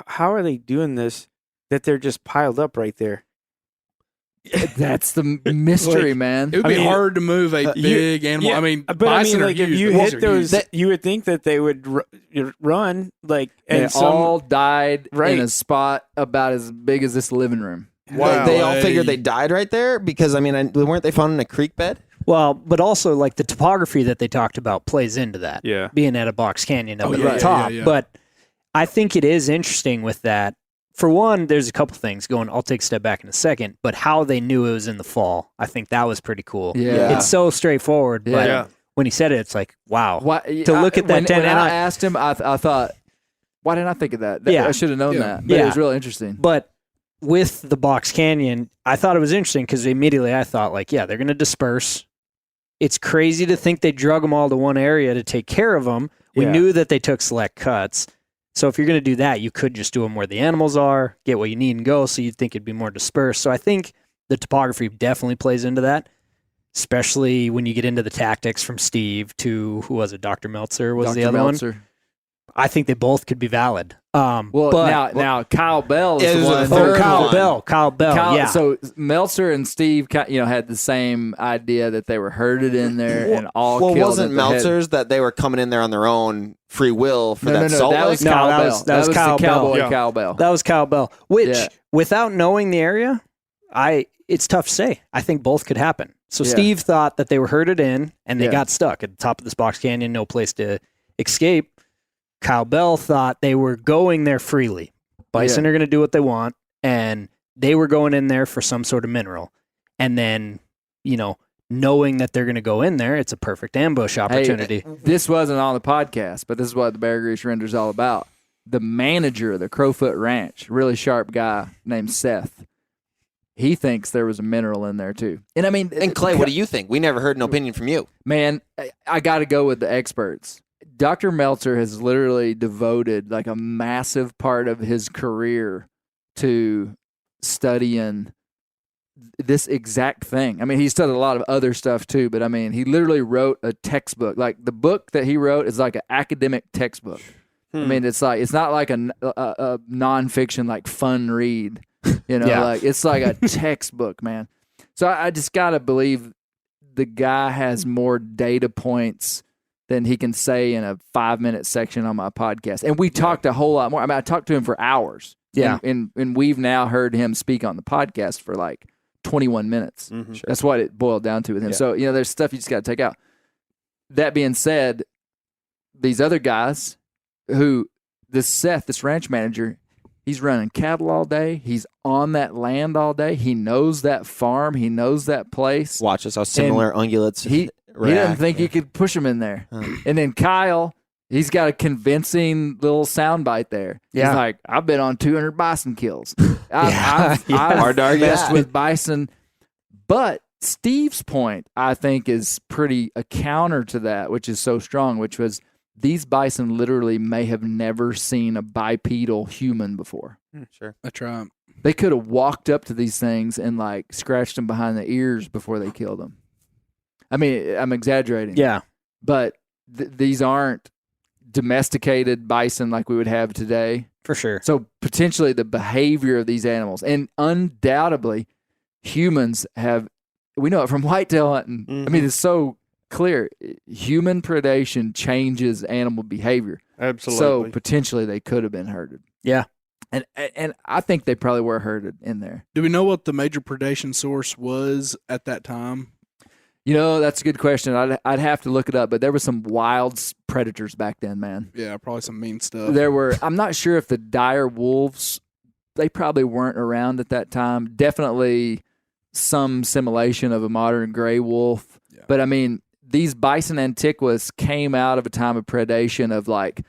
Speaker 8: are they doing this that they're just piled up right there?
Speaker 4: That's the mystery, man.
Speaker 9: It would be hard to move a big animal.
Speaker 8: Yeah,
Speaker 9: I mean,
Speaker 8: but
Speaker 9: bison
Speaker 8: like,
Speaker 9: are
Speaker 8: if
Speaker 9: huge.
Speaker 8: you
Speaker 9: Bulls
Speaker 8: hit
Speaker 9: are
Speaker 8: those,
Speaker 9: huge.
Speaker 8: you would think that they would run, like,
Speaker 4: And
Speaker 8: and
Speaker 4: they all died
Speaker 8: Right.
Speaker 4: in a spot about as big as this living room.
Speaker 6: Wow.
Speaker 5: They all figured they died right there because, I mean, weren't they found in a creek bed?
Speaker 7: Well, but also, like, the topography that they talked about plays into that.
Speaker 8: Yeah.
Speaker 7: Being at a box canyon up at
Speaker 9: yeah,
Speaker 7: the top.
Speaker 9: yeah.
Speaker 7: But I think it is interesting with that. for one, there's a couple things going. I'll take a step back in a second, but how they knew it was in the fall, I think that was pretty cool.
Speaker 4: Yeah.
Speaker 7: It's so straightforward, but
Speaker 6: Yeah.
Speaker 7: when he said it, it's like, wow.
Speaker 4: To
Speaker 7: look at that 10,
Speaker 4: when
Speaker 7: and
Speaker 4: I asked him, I thought, why didn't I think of that?
Speaker 7: Yeah.
Speaker 4: I should have known
Speaker 9: Yeah.
Speaker 4: that. But it was real interesting.
Speaker 7: But with the Box Canyon, I thought it was interesting because immediately I thought, like, yeah, they're going to disperse. It's crazy to think they drug them all to one area to take care of them. We
Speaker 8: Yeah.
Speaker 7: knew that they took select cuts. So if you're going to do that, you could just do them where the animals are, get what you need and go. So you'd think it'd be more dispersed. So I think the topography definitely plays into that, especially when you get into the tactics from Steve to, who was it, Dr. Meltzer was the
Speaker 4: Dr.
Speaker 7: other one.
Speaker 4: Meltzer.
Speaker 7: I think they both could be valid.
Speaker 4: Well,
Speaker 7: but,
Speaker 4: now Kyle Bell is
Speaker 5: Yeah,
Speaker 4: the
Speaker 5: there's a
Speaker 4: one.
Speaker 5: third
Speaker 7: Kyle
Speaker 5: one.
Speaker 7: Bell. Kyle Bell, yeah.
Speaker 4: So Meltzer and Steve, had the same idea that they were herded in there and all
Speaker 5: Well,
Speaker 4: killed.
Speaker 5: wasn't
Speaker 4: at the head.
Speaker 5: Meltzer's that they were coming in there on their own free will for that salt
Speaker 4: that
Speaker 5: lick?
Speaker 4: was
Speaker 7: No,
Speaker 4: Kyle
Speaker 7: that
Speaker 4: Bell.
Speaker 7: was- that was Kyle
Speaker 4: the
Speaker 7: Bell.
Speaker 4: cowboy
Speaker 6: Yeah.
Speaker 4: Kyle Bell.
Speaker 7: That was Kyle Bell, which,
Speaker 4: Yeah.
Speaker 7: without knowing the area, it's tough to say. I think both could happen. So
Speaker 4: Yeah.
Speaker 7: Steve thought that they were herded in and they
Speaker 4: Yeah.
Speaker 7: got stuck at the top of this box canyon, no place to escape. Kyle Bell thought they were going there freely. Bison are going to do what they want, and they were going in there for some sort of mineral. And then, knowing that they're going to go in there, it's a perfect ambush opportunity.
Speaker 4: Hey, this wasn't on the podcast, but this is what the Bear Grease Render is all about. The manager of the Crowfoot Ranch, really sharp guy named Seth, he thinks there was a mineral in there too. And I mean,
Speaker 5: And Clay, what do you think? We never heard an opinion from you.
Speaker 4: man, I got to go with the experts. Dr. Meltzer has literally devoted like a massive part of his career to studying this exact thing. I mean, he studied a lot of other stuff too, but I mean, he literally wrote a textbook. Like the book that he wrote is like an academic textbook. I mean, it's not like a nonfiction, like fun read,
Speaker 7: Yeah.
Speaker 4: like it's like a textbook, man. So I just got to believe the guy has more data points than he can say in a 5-minute section on my podcast. And we talked a whole lot more. I mean, I talked to him for hours.
Speaker 7: Yeah.
Speaker 4: And we've now heard him speak on the podcast for like 21 minutes.
Speaker 6: Mm-hmm.
Speaker 4: That's what it boiled down to with him.
Speaker 8: Yeah.
Speaker 4: So, there's stuff you just got to take out. That being said, these other guys this Seth, this ranch manager, he's running cattle all day. He's on that land all day. He knows that farm. He knows that place.
Speaker 5: Watch us how similar ungulates
Speaker 4: He
Speaker 5: react.
Speaker 4: doesn't think you could push him in there. And then Kyle, he's got a convincing little soundbite there.
Speaker 7: Yeah.
Speaker 4: He's like, I've been on 200 bison kills.
Speaker 7: Yeah.
Speaker 4: I've
Speaker 5: Hard to argue
Speaker 4: messed
Speaker 5: that.
Speaker 4: with bison. But Steve's point, I think, is pretty a counter to that, which is so strong, which was these bison literally may have never seen a bipedal human before.
Speaker 5: Sure.
Speaker 9: That's right.
Speaker 4: They could have walked up to these things and like scratched them behind the ears before they killed them. I mean, I'm exaggerating.
Speaker 7: Yeah.
Speaker 4: But these aren't domesticated bison like we would have today.
Speaker 7: For sure.
Speaker 4: So potentially the behavior of these animals, and undoubtedly humans have, we know it from whitetail hunting. I mean, it's so clear. Human predation changes animal behavior.
Speaker 6: Absolutely.
Speaker 4: So potentially they could have been herded.
Speaker 7: Yeah.
Speaker 4: And I think they probably were herded in there.
Speaker 9: Do we know what the major predation source was at that time?
Speaker 4: That's a good question. I'd have to look it up, but there were some wild predators back then, man.
Speaker 9: Yeah, probably some mean stuff.
Speaker 4: There were, I'm not sure if the dire wolves, they probably weren't around at that time. Definitely some simulation of a modern gray wolf.
Speaker 9: Yeah.
Speaker 4: But I mean, these bison antiquus came out of a time of predation of like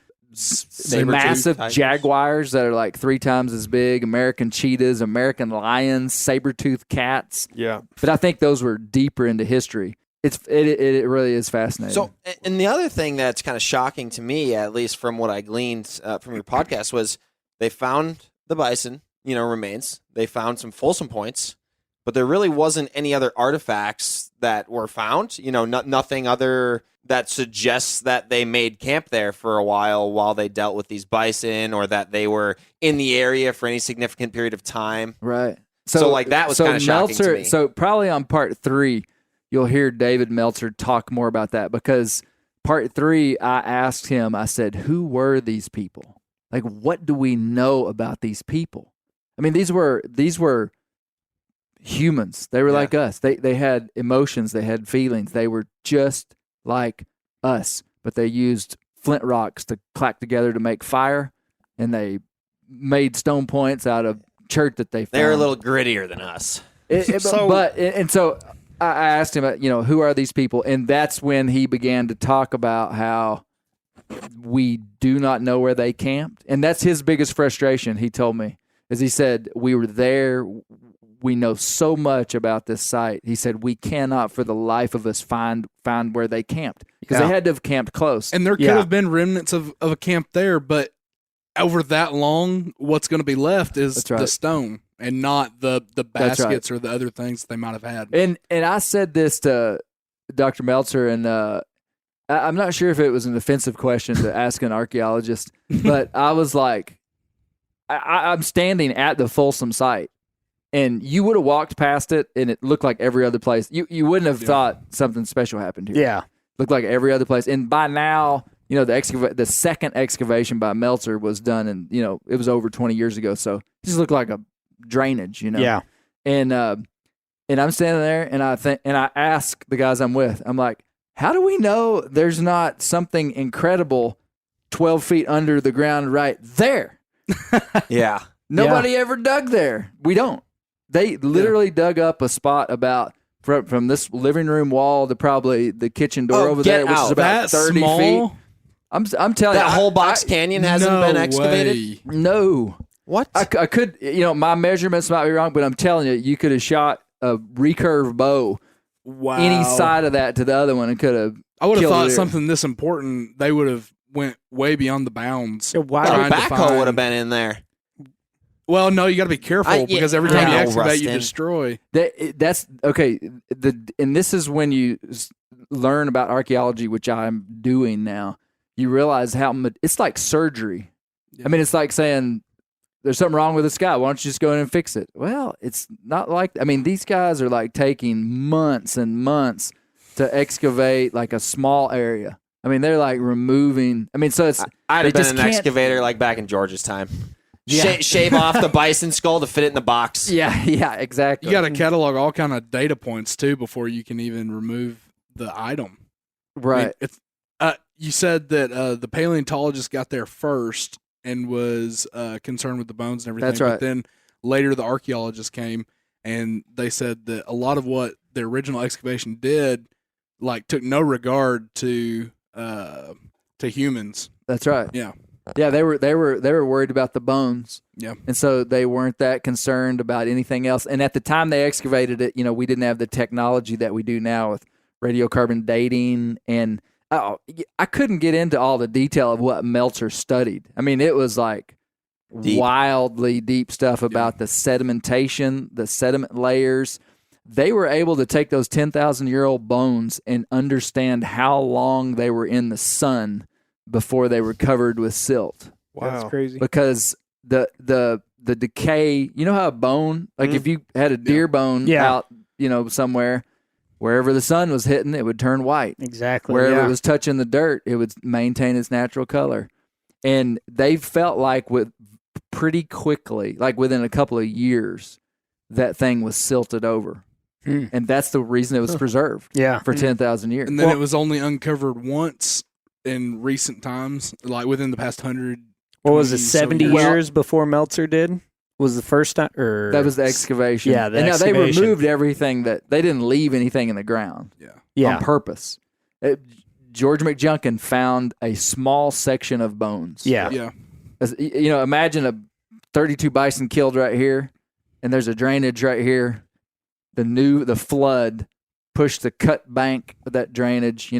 Speaker 4: massive
Speaker 5: tigers.
Speaker 4: jaguars that are like 3 times as big, American cheetahs, American lions, saber-toothed cats.
Speaker 6: Yeah.
Speaker 4: But I think those were deeper into history. It really is fascinating.
Speaker 5: So, and the other thing that's kind of shocking to me, at least from what I gleaned from your podcast, was they found the bison, remains. They found some Folsom points, but there really wasn't any other artifacts that were found. Nothing other that suggests that they made camp there for a while they dealt with these bison, or that they were in the area for any significant period of time.
Speaker 4: right.
Speaker 5: So, like, that was kinda shocking to me.
Speaker 4: So probably on part 3, you'll hear David Meltzer talk more about that, because part 3, I asked him, I said, who were these people? Like, what do we know about these people? I mean, these were humans. They were like us. They had emotions. They had feelings. They were just like us, but they used flint rocks to clack together to make fire, and they made stone points out of chert that they found.
Speaker 5: They're a little grittier than us.
Speaker 4: So I asked him, who are these people? And that's when he began to talk about how we do not know where they camped. And that's his biggest frustration, he told me, is he said, we were there. We know so much about this site. He said, we cannot for the life of us find where they camped because they had to have camped close.
Speaker 9: And there could have been remnants of a camp there, but over that long, what's going to be left is the stone and not the baskets or the other things they might have had.
Speaker 4: And I said this to Dr. Meltzer, and I'm not sure if it was an offensive question to ask an archaeologist, but I was like, I'm standing at the Folsom site. And you would have walked past it, and it looked like every other place. You wouldn't have thought something special happened here.
Speaker 7: Yeah.
Speaker 4: Looked like every other place. And by now, the second excavation by Meltzer was done, and it was over 20 years ago. So it just looked like a drainage,
Speaker 7: Yeah.
Speaker 4: And I'm standing there, and I ask the guys I'm with, I'm like, how do we know there's not something incredible 12 feet under the ground right there?
Speaker 5: Yeah.
Speaker 4: Nobody ever dug there. We don't. They literally dug up a spot about from this living room wall to probably the kitchen door over there, which is about 30 feet. I'm telling you,
Speaker 5: that whole box canyon hasn't been excavated.
Speaker 9: Way.
Speaker 4: No.
Speaker 5: What?
Speaker 4: I could, my measurements might be wrong, but I'm telling you could have shot a recurve bow any side of that to the other one and could have.
Speaker 9: I would have thought something this important, they would have went way beyond the bounds.
Speaker 5: A backhoe would have been in there.
Speaker 9: Well, no, you got to be careful because every time you excavate, you destroy.
Speaker 4: That's okay. And this is when you learn about archaeology, which I'm doing now. You realize how it's like surgery. Yeah. I mean, it's like saying there's something wrong with this guy. Why don't you just go in and fix it? Well, it's not like. I mean, these guys are like taking months and months to excavate like a small area. I mean, they're like removing. I mean, so it's.
Speaker 5: I'd have been an excavator like back in George's time. Yeah. Shave off the bison skull to fit it in the box.
Speaker 4: Yeah, exactly.
Speaker 9: You got to catalog all kind of data points too before you can even remove the item.
Speaker 4: Right.
Speaker 9: I mean, you said that the paleontologist got there first and was concerned with the bones and everything.
Speaker 4: That's right.
Speaker 9: But then later the archaeologist came and they said that a lot of what the original excavation did, like, took no regard to humans.
Speaker 4: That's right.
Speaker 9: Yeah.
Speaker 4: Yeah, they were worried about the bones.
Speaker 9: Yeah.
Speaker 4: And so they weren't that concerned about anything else. And at the time they excavated it, we didn't have the technology that we do now with radiocarbon dating. And I couldn't get into all the detail of what Meltzer studied. I mean, it was like wildly deep stuff about the sedimentation, the sediment layers. They were able to take those 10,000-year-old bones and understand how long they were in the sun before they were covered with silt.
Speaker 8: Wow, that's crazy.
Speaker 4: Because the decay, how a bone, like if you had a deer bone out, somewhere, wherever the sun was hitting, it would turn white.
Speaker 7: Exactly.
Speaker 4: Wherever it was touching the dirt, it would maintain its natural color. And they felt like pretty quickly, like within a couple of years, that thing was silted over. And that's the reason it was preserved for 10,000 years.
Speaker 9: And then it was only uncovered once in recent times, like within the past 100.
Speaker 7: What was it, 70 years before Meltzer did? Was the first time? Or
Speaker 4: that was the excavation.
Speaker 7: Yeah,
Speaker 4: Now they removed everything they didn't leave anything in the ground.
Speaker 7: Yeah.
Speaker 4: On purpose. George McJunkin found a small section of bones.
Speaker 9: Yeah.
Speaker 4: Imagine a 32 bison killed right here, and there's a drainage right here. The flood pushed the cut bank of that drainage,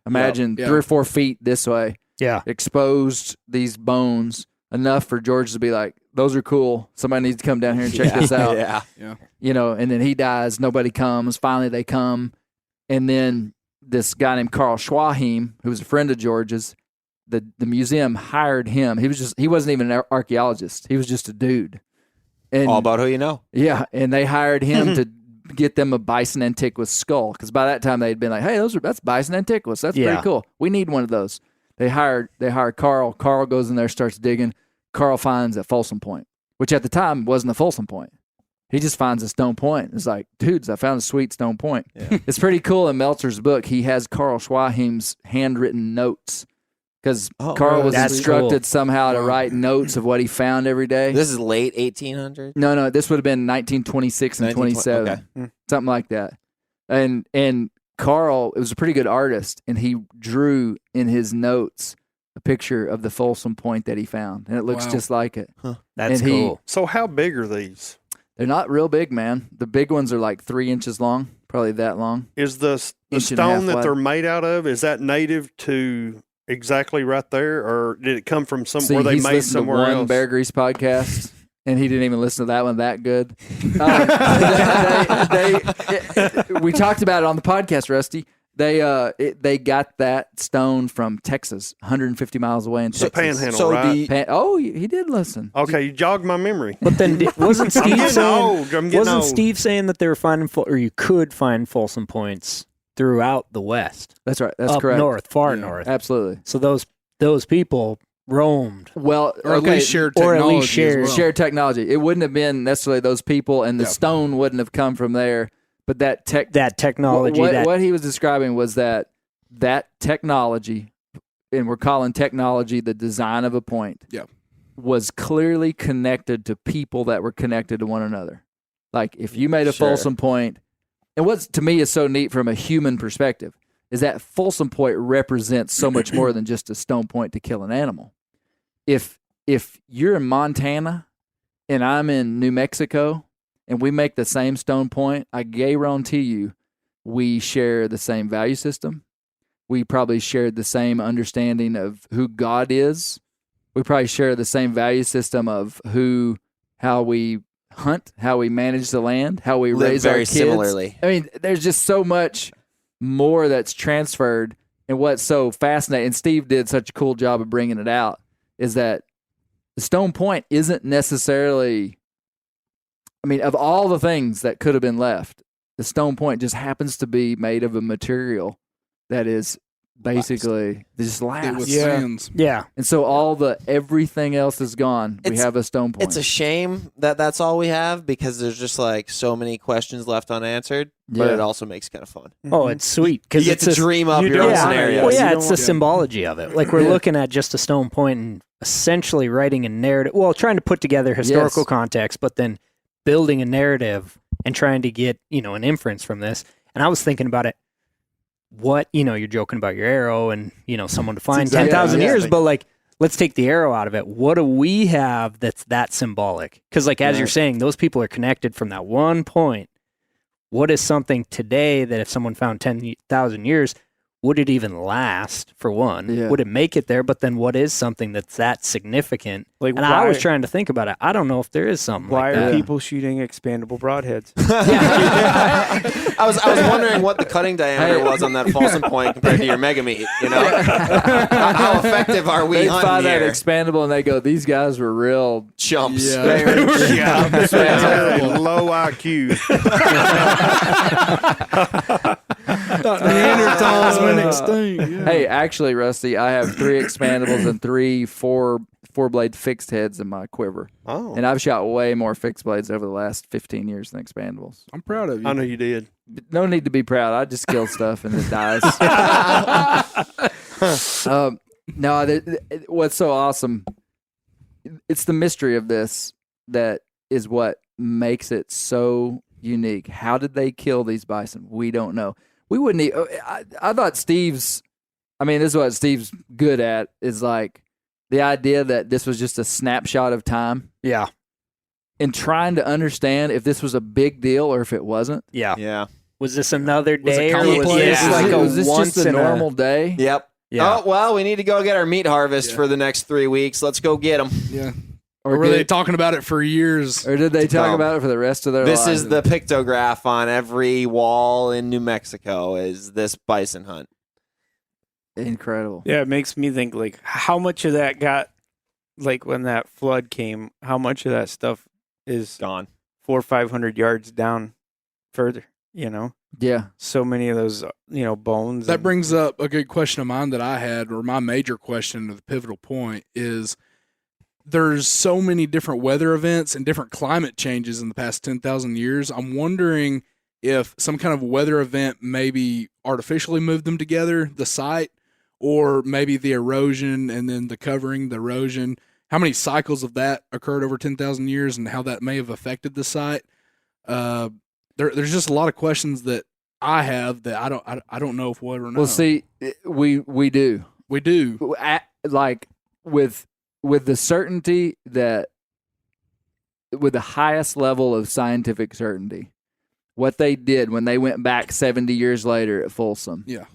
Speaker 4: imagine 3 or 4 feet this way.
Speaker 7: Yeah.
Speaker 4: Exposed these bones enough for George to be like, those are cool. Somebody needs to come down here and check this out.
Speaker 5: Yeah.
Speaker 4: And then he dies. Nobody comes. Finally, they come. And then this guy named Carl Schwaheim, who was a friend of George's, the museum hired him. He wasn't even an archaeologist. He was just a dude. And,
Speaker 5: all about who you know.
Speaker 4: Yeah. And they hired him to get them a bison antiquus skull, because by that time they'd been like, hey, that's bison antiquus. That's pretty cool. We need one of those. They hire Carl. Carl goes in there, starts digging. Carl finds a Folsom Point, which at the time wasn't a Folsom Point. He just finds a stone point. It's like, dudes, I found a sweet stone point. Yeah. It's pretty cool. In Meltzer's book, he has Carl Schwaheim's handwritten notes, because
Speaker 5: Oh,
Speaker 4: Carl was
Speaker 7: that's
Speaker 4: instructed
Speaker 7: cool.
Speaker 4: somehow to write notes of what he found every day.
Speaker 5: This is late 1800s.
Speaker 4: No, this would have been 1926 and 27,
Speaker 5: okay.
Speaker 4: something like that. And Carl was a pretty good artist, and he drew in his notes a picture of the Folsom Point that he found, and it looks
Speaker 9: Wow.
Speaker 4: just like it.
Speaker 7: That's
Speaker 4: And
Speaker 7: cool.
Speaker 6: So how big are these?
Speaker 4: They're not real big, man. The big ones are like 3 inches long, probably that long.
Speaker 6: Is the
Speaker 4: Inch and a half
Speaker 6: stone that
Speaker 4: wide.
Speaker 6: they're made out of, is that native to exactly right there, or did it come from
Speaker 4: See,
Speaker 6: somewhere they
Speaker 4: he's
Speaker 6: made
Speaker 4: listened
Speaker 6: somewhere
Speaker 4: to one
Speaker 6: else?
Speaker 4: Bear Grease podcast, and he didn't even listen to that one that good. We talked about it on the podcast, Rusty. They got that stone from Texas, 150 miles away in
Speaker 6: It's a
Speaker 4: Texas.
Speaker 6: panhandle,
Speaker 5: So
Speaker 6: right?
Speaker 4: He did listen.
Speaker 6: Okay, you jogged my memory.
Speaker 7: But then wasn't
Speaker 6: I'm
Speaker 7: Steve
Speaker 6: getting
Speaker 7: saying?
Speaker 6: old. I'm getting
Speaker 7: Wasn't
Speaker 6: old.
Speaker 7: Steve saying that they were finding or you could find Folsom points throughout the West,
Speaker 4: That's right. That's
Speaker 7: up
Speaker 4: correct.
Speaker 7: north, far
Speaker 9: Yeah.
Speaker 7: north.
Speaker 4: Absolutely.
Speaker 7: So those people roamed,
Speaker 4: Well,
Speaker 9: Or at
Speaker 4: okay,
Speaker 9: least shared
Speaker 7: or at
Speaker 9: technology.
Speaker 7: least shared-
Speaker 9: as well.
Speaker 4: shared technology. It wouldn't have been necessarily those people, and the
Speaker 9: Yeah.
Speaker 4: stone wouldn't have come from there. But that
Speaker 7: that technology.
Speaker 4: What he was describing was that technology, and we're calling technology the design of a point,
Speaker 9: Yeah.
Speaker 4: was clearly connected to people that were connected to one another. Like if you made a
Speaker 5: Sure.
Speaker 4: Folsom Point, and what's to me is so neat from a human perspective is that Folsom Point represents so much more than just a stone point to kill an animal. If you're in Montana and I'm in New Mexico and we make the same stone point, I guarantee you we share the same value system. We probably shared the same understanding of who God is. We probably share the same value system of how we hunt, how we manage the land, how we
Speaker 5: Live
Speaker 4: raise our
Speaker 5: very
Speaker 4: kids.
Speaker 5: similarly.
Speaker 4: I mean, there's just so much more that's transferred. And what's so fascinating, and Steve did such a cool job of bringing it out, is that the stone point isn't necessarily, I mean, of all the things that could have been left, the stone point just happens to be made of a material that is basically just
Speaker 9: It
Speaker 4: lasts.
Speaker 9: withstands.
Speaker 7: yeah,
Speaker 4: And so everything else is gone. We have a stone point.
Speaker 5: It's a shame that that's all we have because there's just like so many questions left unanswered, but
Speaker 4: Yeah.
Speaker 5: it also makes it kind of fun.
Speaker 7: Oh, it's sweet because
Speaker 5: You get to dream up your own scenarios.
Speaker 7: Well,
Speaker 5: You
Speaker 7: yeah,
Speaker 5: don't
Speaker 7: it's the
Speaker 5: want-
Speaker 7: symbology of it. Like we're looking at just a stone point and essentially writing a narrative. Well, trying to put together historical
Speaker 4: Yes.
Speaker 7: context, but then building a narrative and trying to get an inference from this. And I was thinking about it. What you're joking about your arrow and someone to find
Speaker 4: exactly-
Speaker 7: 10,000
Speaker 4: yeah,
Speaker 7: years,
Speaker 4: yeah.
Speaker 7: but like let's take the arrow out of it. What do we have that's that symbolic? Because like as you're saying, those people are connected from that one point. What is something today that if someone found 10,000 years, would it even last, for one?
Speaker 4: Yeah.
Speaker 7: Would it make it there? But then what is something that's that significant?
Speaker 8: Like,
Speaker 7: And I
Speaker 8: why-
Speaker 7: was trying to think about it. I don't know if there is something
Speaker 8: Why
Speaker 7: like
Speaker 8: are
Speaker 7: that.
Speaker 8: people shooting expandable broadheads?
Speaker 5: I was wondering what the cutting diameter was on that Folsom point compared to your mega meat. How effective are we
Speaker 4: They
Speaker 5: hunting
Speaker 4: find that
Speaker 5: here?
Speaker 4: expandable and they go, these guys were real
Speaker 5: Chumps.
Speaker 9: Yeah.
Speaker 6: Very low IQ.
Speaker 9: Neanderthals went extinct. Yeah.
Speaker 4: Hey, actually, Rusty, I have 3 expandables and 3 four-blade fixed heads in my quiver.
Speaker 6: Oh,
Speaker 4: And I've shot way more fixed blades over the last 15 years than expandables.
Speaker 9: I'm proud of you.
Speaker 6: I know you did.
Speaker 4: No need to be proud. I just kill stuff and it dies. What's so awesome, it's the mystery of this that is what makes it so unique. How did they kill these bison? We don't know. We wouldn't I thought this is what Steve's good at, is like the idea that this was just a snapshot of time
Speaker 7: Yeah.
Speaker 4: and trying to understand if this was a big deal or if it wasn't.
Speaker 7: Yeah.
Speaker 5: Yeah.
Speaker 7: Was this another
Speaker 9: Was it
Speaker 7: day or
Speaker 9: commonplace?
Speaker 7: was this
Speaker 5: Yeah.
Speaker 7: like a
Speaker 4: was this
Speaker 7: once
Speaker 4: just a
Speaker 7: in
Speaker 4: normal day?
Speaker 5: Yep.
Speaker 7: Yeah.
Speaker 5: Oh, well, we need to go get our meat harvest
Speaker 9: Yeah.
Speaker 5: for the next 3 weeks. Let's go get them.
Speaker 9: Yeah. Or were they talking about it for years?
Speaker 4: Or did they talk
Speaker 5: No.
Speaker 4: about it for the rest of their
Speaker 5: This
Speaker 4: lives?
Speaker 5: is the pictograph on every wall in New Mexico is this bison hunt.
Speaker 4: Incredible.
Speaker 8: Yeah, it makes me think like how much of that got like when that flood came, how much of that stuff is
Speaker 5: Gone.
Speaker 8: 400 or 500 yards down further,
Speaker 4: Yeah.
Speaker 8: So many of those, bones.
Speaker 9: That
Speaker 8: and-
Speaker 9: brings up a good question of mine that I had, or my major question to the pivotal point is there's so many different weather events and different climate changes in the past 10,000 years. I'm wondering if some kind of weather event maybe artificially moved them together, the site, or maybe the erosion and then the covering, the erosion, how many cycles of that occurred over 10,000 years and how that may have affected the site. There's just a lot of questions that I have that I don't know if we'll ever know.
Speaker 4: Well, see, we do.
Speaker 9: We do.
Speaker 4: Like with the certainty that, with the highest level of scientific certainty, what they did when they went back 70 years later at Folsom.
Speaker 9: Yeah.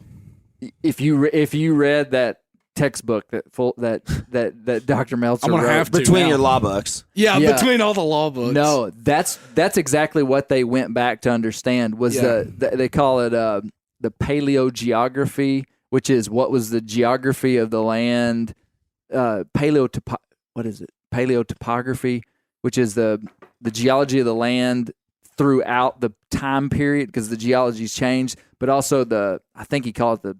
Speaker 4: If you read that textbook that Dr. Meltzer
Speaker 9: I'm gonna
Speaker 4: wrote,
Speaker 9: have to
Speaker 5: Between
Speaker 9: now.
Speaker 5: your law books.
Speaker 9: Yeah,
Speaker 4: Yeah.
Speaker 9: between all the law books.
Speaker 4: no, that's exactly what they went back to understand was
Speaker 9: Yeah.
Speaker 4: they call it the paleogeography, which is what was the geography of the land, paleotopography, which is the geology of the land throughout the time period, because the geology's changed, but also I think he called it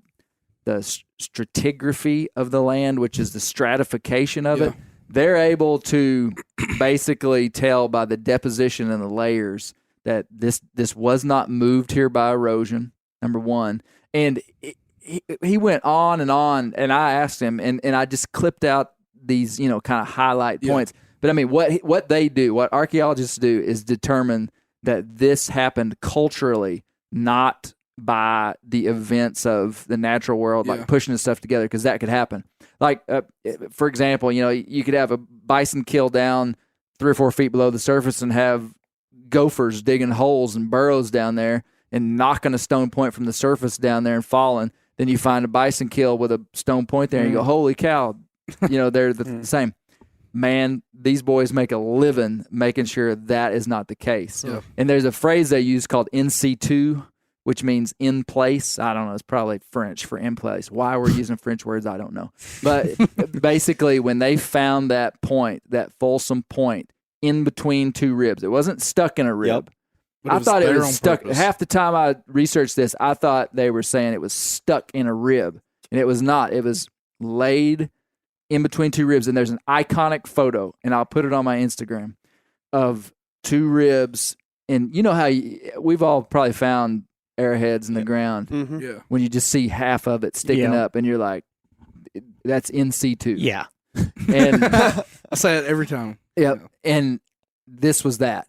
Speaker 4: the stratigraphy of the land, which is the stratification of it. They're able to basically tell by the deposition and the layers that this was not moved here by erosion, number one. And he went on, and I asked him, and I just clipped out these, kind of highlight points. But I mean, what they do, what archaeologists do, is determine that this happened culturally, not by the events of the natural world, like pushing this stuff together, because that could happen. Like, for example, you could have a bison kill down 3 or 4 feet below the surface and have gophers digging holes and burrows down there and knocking a stone point from the surface down there and falling. Then you find a bison kill with a stone point there, and you go, holy cow, they're the same. Man, these boys make a living making sure that is not the case.
Speaker 9: Yeah.
Speaker 4: And there's a phrase they use called in situ, which means in place. I don't know. It's probably French for in place. Why we're using French words, I don't know. But basically, when they found that point, that Folsom point, in between 2 ribs, it wasn't stuck in a rib.
Speaker 9: But
Speaker 4: I thought it
Speaker 9: there
Speaker 4: was
Speaker 9: on
Speaker 4: stuck.
Speaker 9: purpose.
Speaker 4: Half the time I researched this, I thought they were saying it was stuck in a rib. And it was not. It was laid in between 2 ribs. And there's an iconic photo, and I'll put it on my Instagram, of 2 ribs. And you know how we've all probably found arrowheads in the ground
Speaker 9: Yeah.
Speaker 4: when you just see half of it sticking up, and you're like, that's in situ.
Speaker 7: Yeah.
Speaker 4: And
Speaker 9: I say it every time.
Speaker 4: yeah, and this was that.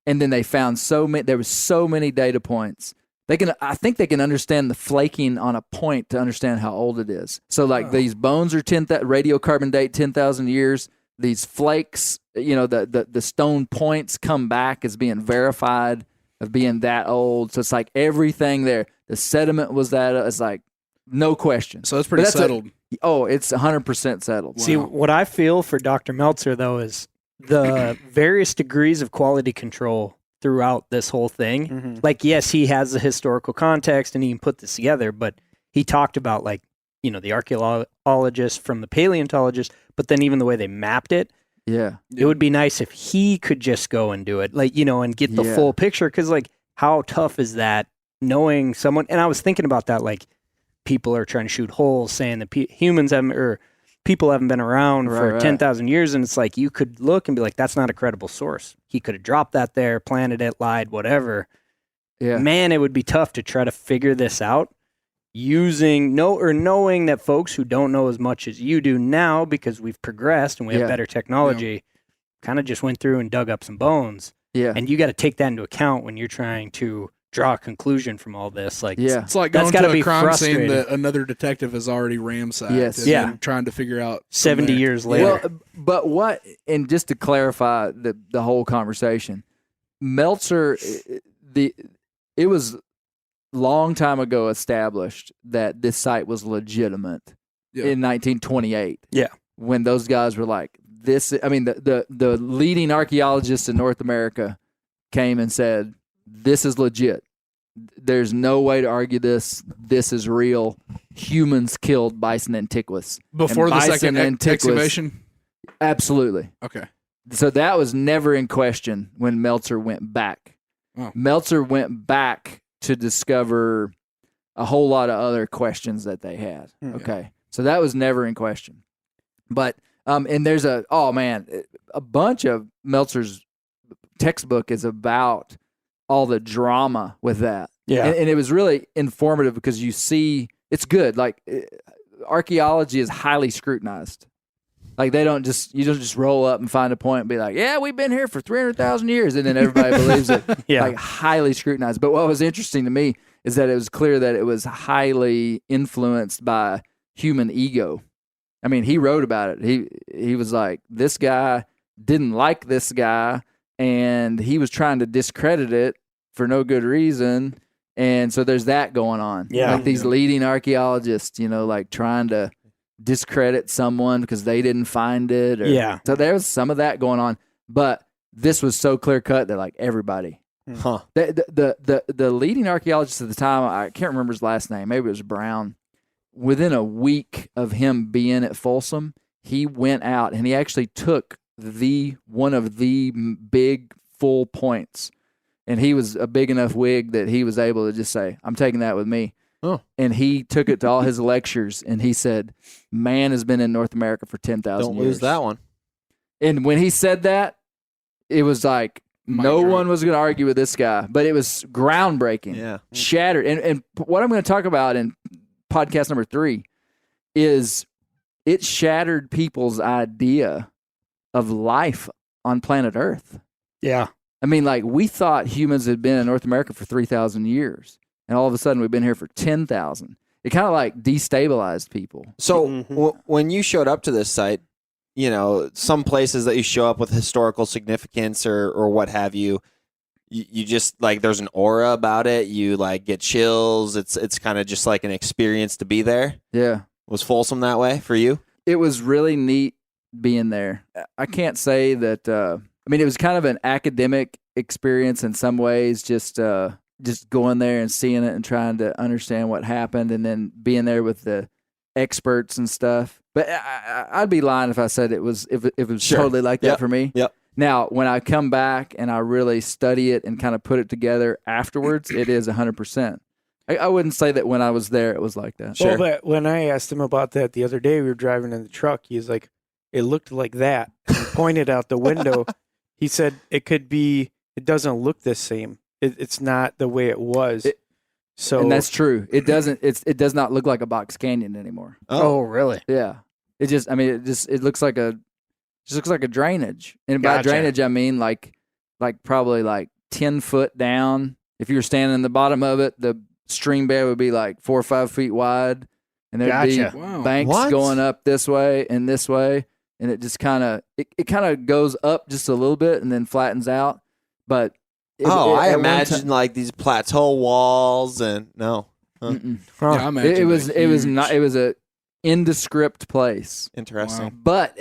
Speaker 4: And then they found there was so many data points. I think they can understand the flaking on a point to understand how old it is. So like these bones are radiocarbon date 10,000 years. These flakes, the stone points come back as being verified of being that old. So it's like everything there. The sediment was that. It's like no question.
Speaker 9: So it's pretty settled.
Speaker 4: It's 100% settled.
Speaker 7: See, what I feel for Dr. Meltzer, though, is the various degrees of quality control throughout this whole thing.
Speaker 8: Mm-hmm.
Speaker 7: Like, yes, he has the historical context and he can put this together, but he talked about, like, the archaeologist from the paleontologist, but then even the way they mapped it.
Speaker 4: Yeah.
Speaker 7: It would be nice if he could just go and do it, like, and get the full picture. Because, like, how tough is that knowing someone? And I was thinking about that, like, people are trying to shoot holes saying that people haven't been around for 10,000 years. And it's like, you could look and be like, that's not a credible source. He could have dropped that there, planted it, lied, whatever.
Speaker 4: Yeah.
Speaker 7: Man, it would be tough to try to figure this out knowing that folks who don't know as much as you do now, because we've progressed and we have better technology, kind of just went through and dug up some bones.
Speaker 4: Yeah.
Speaker 7: And you got to take that into account when you're trying to draw a conclusion from all this. Like,
Speaker 9: It's like going to a crime scene that another detective has already ransacked.
Speaker 4: Yes.
Speaker 9: And trying to figure out
Speaker 7: 70 years later.
Speaker 4: Well, and just to clarify the whole conversation, Meltzer, it was long time ago established that this site was legitimate in 1928.
Speaker 7: Yeah.
Speaker 4: When those guys were like, the leading archaeologists in North America came and said, this is legit. There's no way to argue this. This is real. Humans killed Bison antiquus.
Speaker 9: Before the second
Speaker 4: antiquus,
Speaker 9: excavation?
Speaker 4: Absolutely.
Speaker 9: Okay.
Speaker 4: So that was never in question when Meltzer went back.
Speaker 9: Oh.
Speaker 4: Meltzer went back to discover a whole lot of other questions that they had. Okay. So that was never in question. But, and there's a bunch of Meltzer's textbook is about all the drama with that.
Speaker 7: Yeah.
Speaker 4: And it was really informative because you see, it's good. Like archaeology is highly scrutinized. Like you don't just roll up and find a point and be like, yeah, we've been here for 300,000 years, and then everybody believes it.
Speaker 7: Yeah.
Speaker 4: Like highly scrutinized. But what was interesting to me is that it was clear that it was highly influenced by human ego. I mean, he wrote about it. He was like, this guy didn't like this guy, and he was trying to discredit it for no good reason. And so there's that going on.
Speaker 7: Yeah.
Speaker 4: Like these leading archaeologists, like trying to discredit someone because they didn't find it.
Speaker 7: Yeah.
Speaker 4: So there was some of that going on. But this was so clear cut that like everybody.
Speaker 5: Huh.
Speaker 4: The leading archaeologist at the time, I can't remember his last name. Maybe it was Brown. Within a week of him being at Folsom, he went out and he actually took one of the big full points. And he was a big enough wig that he was able to just say, I'm taking that with me.
Speaker 5: Oh.
Speaker 4: And he took it to all his lectures, and he said, man has been in North America for 10,000 years.
Speaker 5: Don't lose that one.
Speaker 4: And when he said that, it was like no one was going to argue with this guy. But it was groundbreaking.
Speaker 5: Yeah.
Speaker 4: Shattered. And what I'm going to talk about in podcast number 3 is it shattered people's idea of life on planet Earth.
Speaker 7: Yeah.
Speaker 4: I mean, like, we thought humans had been in North America for 3,000 years, and all of a sudden we've been here for 10,000. It kind of, like, destabilized people.
Speaker 5: So when you showed up to this site, some places that you show up with historical significance or what have you, you just, like, there's an aura about it. You, like, get chills. It's kind of just like an experience to be there.
Speaker 4: Yeah.
Speaker 5: Was Folsom that way for you?
Speaker 4: It was really neat being there. I can't say that... it was kind of an academic experience in some ways, just going there and seeing it and trying to understand what happened, and then being there with the experts and stuff. But I'd be lying if I said it was
Speaker 5: Sure.
Speaker 4: totally like that for me.
Speaker 5: Yep.
Speaker 4: Now, when I come back and I really study it and kind of put it together afterwards, it is 100%. I wouldn't say that when I was there it was like that.
Speaker 8: Well, but when I asked him about that the other day, we were driving in the truck. He was like, it looked like that. He pointed out the window. He said it could be. It doesn't look the same. It's not the way it was.
Speaker 4: And that's true. It doesn't. It does not look like a box canyon anymore.
Speaker 7: Oh, really?
Speaker 4: Yeah. It looks like a drainage. And by
Speaker 7: Gotcha.
Speaker 4: drainage I mean like probably like 10 foot down. If you were standing in the bottom of it, the stream bed would be like 4 or 5 feet wide, and there'd
Speaker 7: Gotcha.
Speaker 4: be banks going up this way and this way. And it just kind of goes up just a little bit and then flattens out. But
Speaker 5: I imagine like these plateau walls and no. Huh.
Speaker 9: Yeah, I imagine
Speaker 4: it was a indescript place.
Speaker 5: Interesting.
Speaker 9: Wow.
Speaker 4: But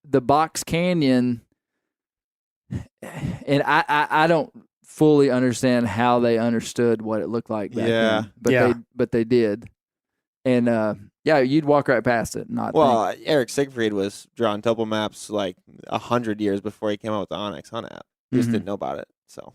Speaker 4: the box canyon, and I don't fully understand how they understood what it looked like back then. But they did. And you'd walk right past it.
Speaker 5: Eric Siegfried was drawing topo maps like 100 years before he came out with the OnX Hunt app. He just didn't know about it. So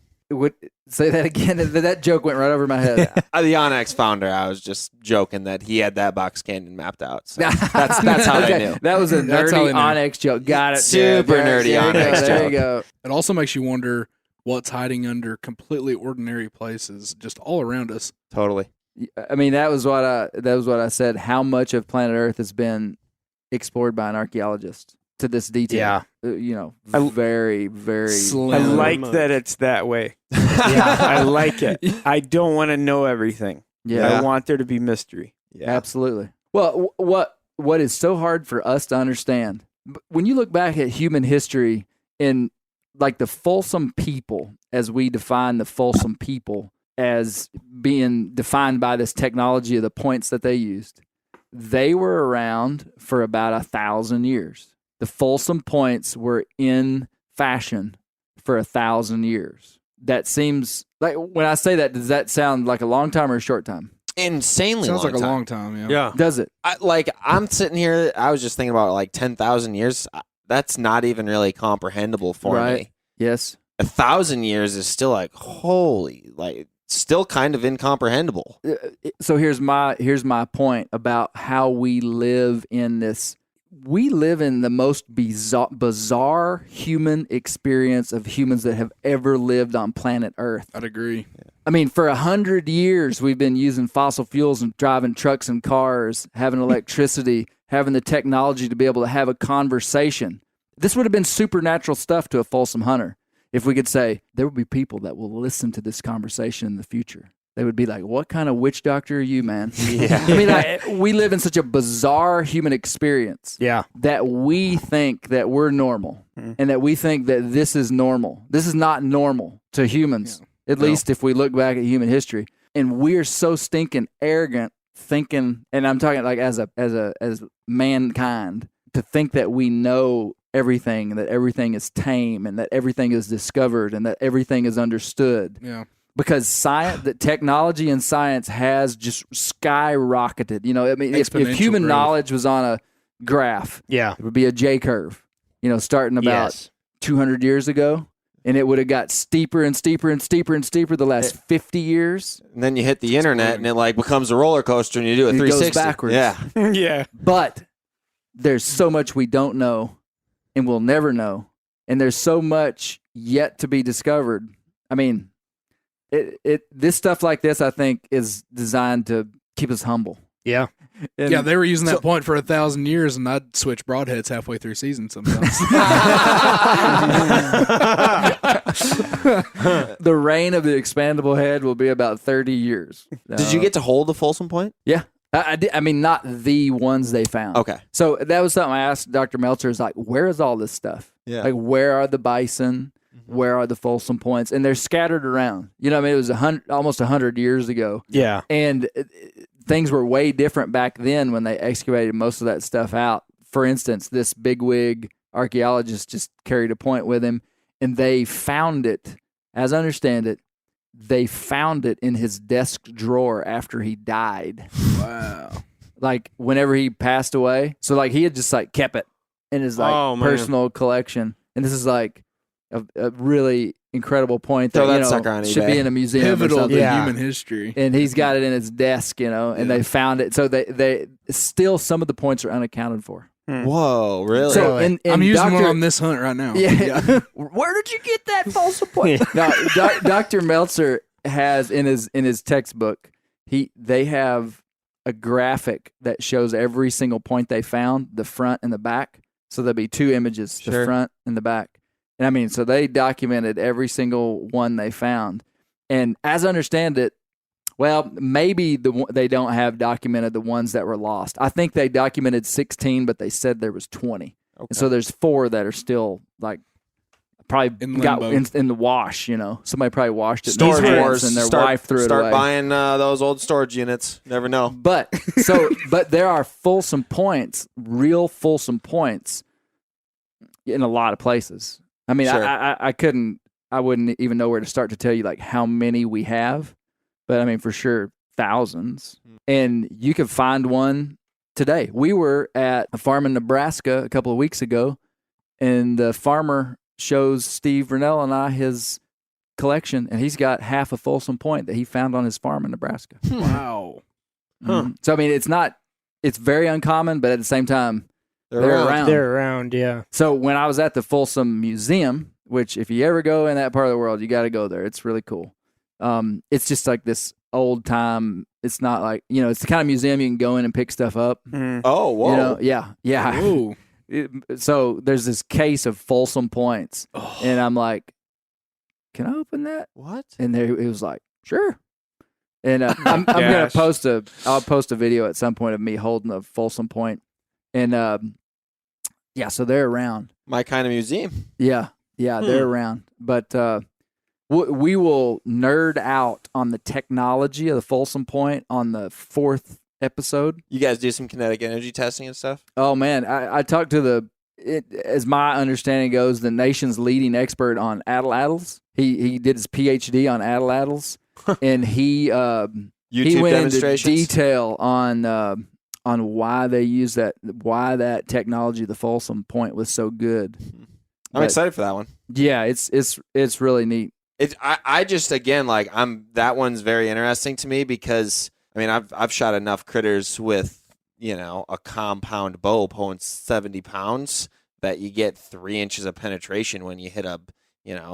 Speaker 4: say that again. That joke went right over my head.
Speaker 5: The OnX founder, I was just joking that he had that box canyon mapped out. So that's how they knew.
Speaker 4: That was a nerdy OnX joke. Got it.
Speaker 5: Super nerdy OnX joke.
Speaker 4: There you go.
Speaker 9: It also makes you wonder what's hiding under completely ordinary places just all around us.
Speaker 5: Totally.
Speaker 4: I mean, that was what I said. How much of planet Earth has been explored by an archaeologist to this detail? Yeah, very, very.
Speaker 8: I like that it's that way. Yeah, I like it. I don't want to know everything.
Speaker 4: Yeah,
Speaker 8: I want there to be mystery.
Speaker 5: Yeah,
Speaker 4: absolutely. Well, what is so hard for us to understand when you look back at human history in like the Folsom people, as we define the Folsom people as being defined by this technology of the points that they used, they were around for about 1,000 years. The Folsom points were in fashion for 1,000 years. That seems like, when I say that, does that sound like a long time or a short time?
Speaker 5: Insanely
Speaker 9: Sounds
Speaker 5: long
Speaker 9: like
Speaker 5: time.
Speaker 9: a long time, yeah.
Speaker 6: Yeah.
Speaker 4: Does it?
Speaker 5: I'm sitting here, I was just thinking about like 10,000 years. That's not even really comprehensible for me.
Speaker 4: Yes.
Speaker 5: 1,000 years is still like, holy, like, still kind of incomprehensible.
Speaker 4: So here's my point about how we live in this. We live in the most bizarre human experience of humans that have ever lived on planet Earth.
Speaker 9: I'd agree.
Speaker 4: I mean, for 100 years, we've been using fossil fuels and driving trucks and cars, having electricity, having the technology to be able to have a conversation. This would have been supernatural stuff to a Folsom hunter if we could say, there will be people that will listen to this conversation in the future. They would be like, what kind of witch doctor are you, man?
Speaker 5: Yeah.
Speaker 4: I mean, we live in such a bizarre human experience that we think that we're normal and that we think that this is normal. This is not normal to humans, at least if we look back at human history. And we're so stinking arrogant thinking, and I'm talking like as mankind, to think that we know everything, that everything is tame and that everything is discovered and that everything is understood.
Speaker 9: Yeah.
Speaker 4: Because science, the technology and science has just skyrocketed. You know, I mean, if human knowledge was on a graph, it would be a J curve. You know, starting about 200 years ago, and it would have got steeper and steeper and steeper and steeper the last 50 years.
Speaker 5: And then you hit the internet, and it like becomes a roller coaster, and you do a 360.
Speaker 4: It goes backwards.
Speaker 5: Yeah,
Speaker 8: yeah.
Speaker 4: But there's so much we don't know, and we'll never know, and there's so much yet to be discovered. I mean, this stuff like this, I think, is designed to keep us humble.
Speaker 7: Yeah.
Speaker 4: And
Speaker 9: yeah, they were using that point for 1,000 years, and I'd switch broadheads halfway through season sometimes.
Speaker 4: The reign of the expandable head will be about 30 years.
Speaker 5: Did you get to hold the Folsom point?
Speaker 4: Yeah. I did. I mean, not the ones they found.
Speaker 5: Okay.
Speaker 4: So that was something I asked Dr. Meltzer, is like, where is all this stuff?
Speaker 5: Yeah.
Speaker 4: Like, where are the bison? Where are the Folsom points? And they're scattered around. You know what I mean? It was almost 100 years ago.
Speaker 7: Yeah.
Speaker 4: And things were way different back then when they excavated most of that stuff out. For instance, this bigwig archaeologist just carried a point with him, and they found it, as I understand it, they found it in his desk drawer after he died.
Speaker 9: Wow.
Speaker 4: Like, whenever he passed away. So, like, he had just, like, kept it in his, like, personal collection. And this is, like, a really incredible point
Speaker 5: Throw
Speaker 4: that,
Speaker 5: that
Speaker 4: you know,
Speaker 5: sucker on
Speaker 4: should
Speaker 5: eBay.
Speaker 4: be in a museum
Speaker 9: Pivotal
Speaker 4: or
Speaker 9: to
Speaker 4: something.
Speaker 9: human history.
Speaker 4: And he's got it in his desk, you know, and they found it. So they still, some of the points are unaccounted for.
Speaker 5: Whoa, really?
Speaker 4: So
Speaker 9: I'm using one on this hunt right now.
Speaker 4: Yeah. Where did you get that Folsom point? No, Dr. Meltzer has in his textbook, they have a graphic that shows every single point they found, the front and the back. So there'll be two images, the front and the back. And I mean, so they documented every single one they found. And as I understand it, well, maybe they don't have documented the ones that were lost. I think they documented 16, but they said there was 20. Okay. And so there's 4 that are still, like, probably got in the wash, you know. Somebody probably washed it
Speaker 5: Storage wars,
Speaker 4: and their wife threw it away.
Speaker 5: Start buying those old storage units. Never know.
Speaker 4: But there are Folsom points, real Folsom points, in a lot of places. I mean,
Speaker 5: Sure.
Speaker 4: I wouldn't even know where to start to tell you, like, how many we have, but I mean, for sure, thousands. And you could find one today. We were at a farm in Nebraska a couple of weeks ago, and the farmer shows Steve Vernell and I his collection, and he's got half a Folsom point that he found on his farm in Nebraska.
Speaker 9: Wow.
Speaker 4: So I mean, it's very uncommon, but at the same time, they're around.
Speaker 7: They're around, yeah.
Speaker 4: So when I was at the Folsom Museum, which if you ever go in that part of the world, you got to go there. It's really cool. It's just like this old time. It's not like, you know, it's the kind of museum you can go in and pick stuff up.
Speaker 5: Oh, whoa.
Speaker 4: You know, yeah.
Speaker 9: Whoa.
Speaker 4: So there's this case of Folsom points, and I'm like, can I open that?
Speaker 5: What?
Speaker 4: And it was like, sure. And I'm gonna post a video at some point of me holding a Folsom point, and so they're around.
Speaker 5: My kind of museum.
Speaker 4: Yeah, they're around. But we will nerd out on the technology of the Folsom point on the 4th episode.
Speaker 5: You guys do some kinetic energy testing and stuff?
Speaker 4: Oh man, I talked to as my understanding goes, the nation's leading expert on atlatls. He did his PhD on atlatls, and he went into detail on why they use why that technology, the Folsom point, was so good.
Speaker 5: I'm excited for that one.
Speaker 4: Yeah, it's really neat.
Speaker 5: I just, again, like, that one's very interesting to me because, I mean, I've shot enough critters with, you know, a compound bow pulling 70 pounds that you get 3 inches of penetration when you hit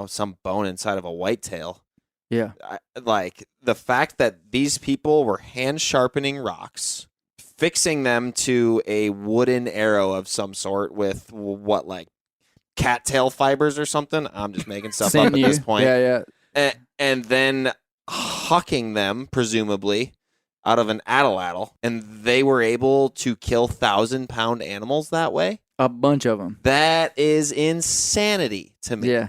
Speaker 5: some bone inside of a whitetail.
Speaker 4: Yeah.
Speaker 5: Like the fact that these people were hand sharpening rocks, fixing them to a wooden arrow of some sort with what, like cattail fibers or something. I'm just making stuff up at this point.
Speaker 4: Yeah, yeah.
Speaker 5: And then hucking them, presumably, out of an atlatl, and they were able to kill 1,000-pound animals that way.
Speaker 4: A bunch of them.
Speaker 5: That is insanity to me.
Speaker 4: Yeah,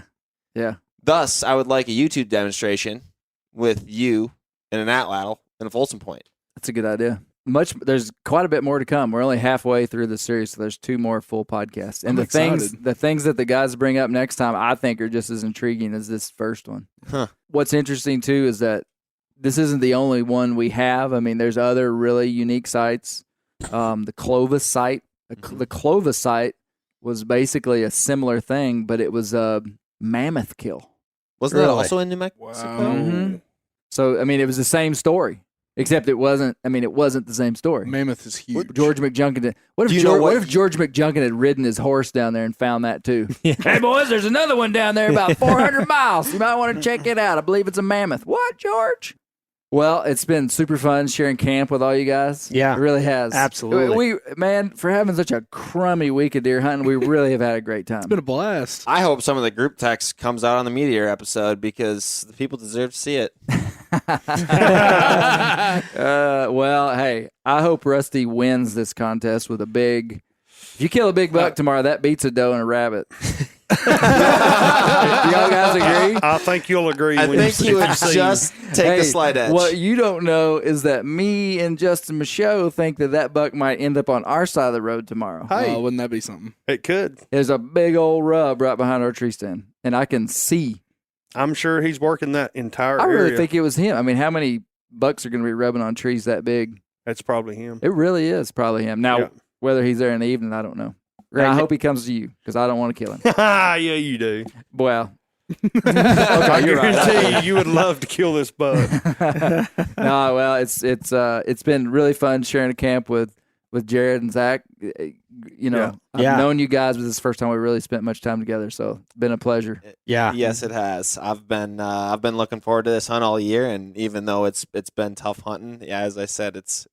Speaker 4: yeah.
Speaker 5: Thus, I would like a YouTube demonstration with you and an atlatl and a Folsom point.
Speaker 4: That's a good idea. There's quite a bit more to come. We're only halfway through the series, so there's 2 more full podcasts. And
Speaker 9: I'm excited.
Speaker 4: the things that the guys bring up next time, I think are just as intriguing as this first one.
Speaker 5: Huh.
Speaker 4: What's interesting too is that this isn't the only one we have. I mean, there's other really unique sites. The Clovis site. The Clovis site was basically a similar thing, but it was a mammoth kill.
Speaker 5: Wasn't that also in New Mexico?
Speaker 9: Wow.
Speaker 4: Mm-hmm. So, I mean, it was the same story, except it wasn't the same story.
Speaker 9: Mammoth is huge.
Speaker 4: George McJunkin did. What if George McJunkin had ridden his horse down there and found that too? Hey, boys, there's another one down there about 400 miles. You might want to check it out. I believe it's a mammoth. What, George? Well, it's been super fun sharing camp with all you guys.
Speaker 7: Yeah.
Speaker 4: It really has.
Speaker 7: Absolutely.
Speaker 4: Man, for having such a crummy week of deer hunting, we really have had a great time.
Speaker 9: It's been a blast.
Speaker 5: I hope some of the group text comes out on the Meteor episode because the people deserve to see it.
Speaker 4: Well, hey, I hope Rusty wins this contest with a big. If you kill a big buck tomorrow, that beats a doe and a rabbit. Do y'all guys agree?
Speaker 6: I think you'll agree.
Speaker 5: I think he would just take the slight edge.
Speaker 4: What you don't know is that me and Justin Michaud think that buck might end up on our side of the road tomorrow.
Speaker 6: Hey,
Speaker 9: wouldn't that be something?
Speaker 6: It could.
Speaker 4: There's a big old rub right behind our tree stand, and I can see.
Speaker 6: I'm sure he's working that entire
Speaker 4: I
Speaker 6: area.
Speaker 4: really think it was him. I mean, how many bucks are going to be rubbing on trees that big?
Speaker 6: That's probably him.
Speaker 4: It really is probably him. Now, whether he's there in the evening, I don't know. And I hope he comes to you because I don't want to kill him.
Speaker 6: Yeah, you do.
Speaker 4: Well,
Speaker 6: I guarantee you would love to kill this buck.
Speaker 4: No, well, it's been really fun sharing a camp with Jared and Zach. You know, I've known you guys, but this is the first time we really spent much time together, so it's been a pleasure.
Speaker 7: Yeah.
Speaker 5: Yes, it has. I've been looking forward to this hunt all year, and even though it's been tough hunting, yeah, as I said, it's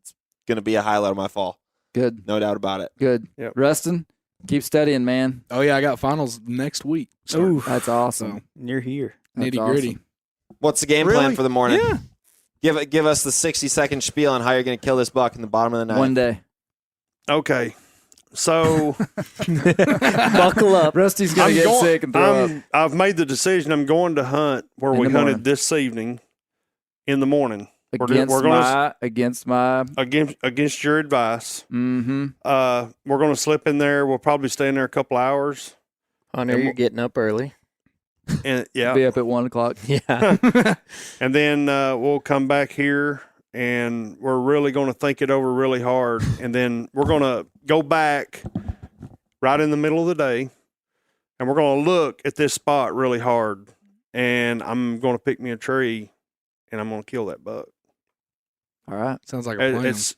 Speaker 5: going to be a highlight of my fall.
Speaker 4: Good,
Speaker 5: no doubt about it.
Speaker 4: Good, Rustin. Keep studying, man.
Speaker 9: Oh, yeah, I got finals next week.
Speaker 7: Ooh,
Speaker 4: that's awesome.
Speaker 7: You're here.
Speaker 9: Nitty gritty.
Speaker 5: What's the game plan for the morning? Yeah. Give us the 60-second spiel on how you're going to kill this buck in the bottom of the night.
Speaker 4: One day.
Speaker 6: Okay. So
Speaker 7: buckle up.
Speaker 4: Rusty's going to get sick and throw up.
Speaker 6: I've made the decision. I'm going to hunt where we hunted this evening in the morning.
Speaker 4: Against
Speaker 6: your advice.
Speaker 4: Mm-hmm.
Speaker 6: We're going to slip in there. We'll probably stay in there a couple hours.
Speaker 7: Hunter, you're getting up early.
Speaker 6: And
Speaker 4: be up at 1:00.
Speaker 7: Yeah.
Speaker 6: And then we'll come back here, and we're really going to think it over really hard. And then we're going to go back right in the middle of the day, and we're going to look at this spot really hard. And I'm going to pick me a tree, and I'm going to kill that buck.
Speaker 4: All right.
Speaker 9: Sounds like a plan.
Speaker 6: It's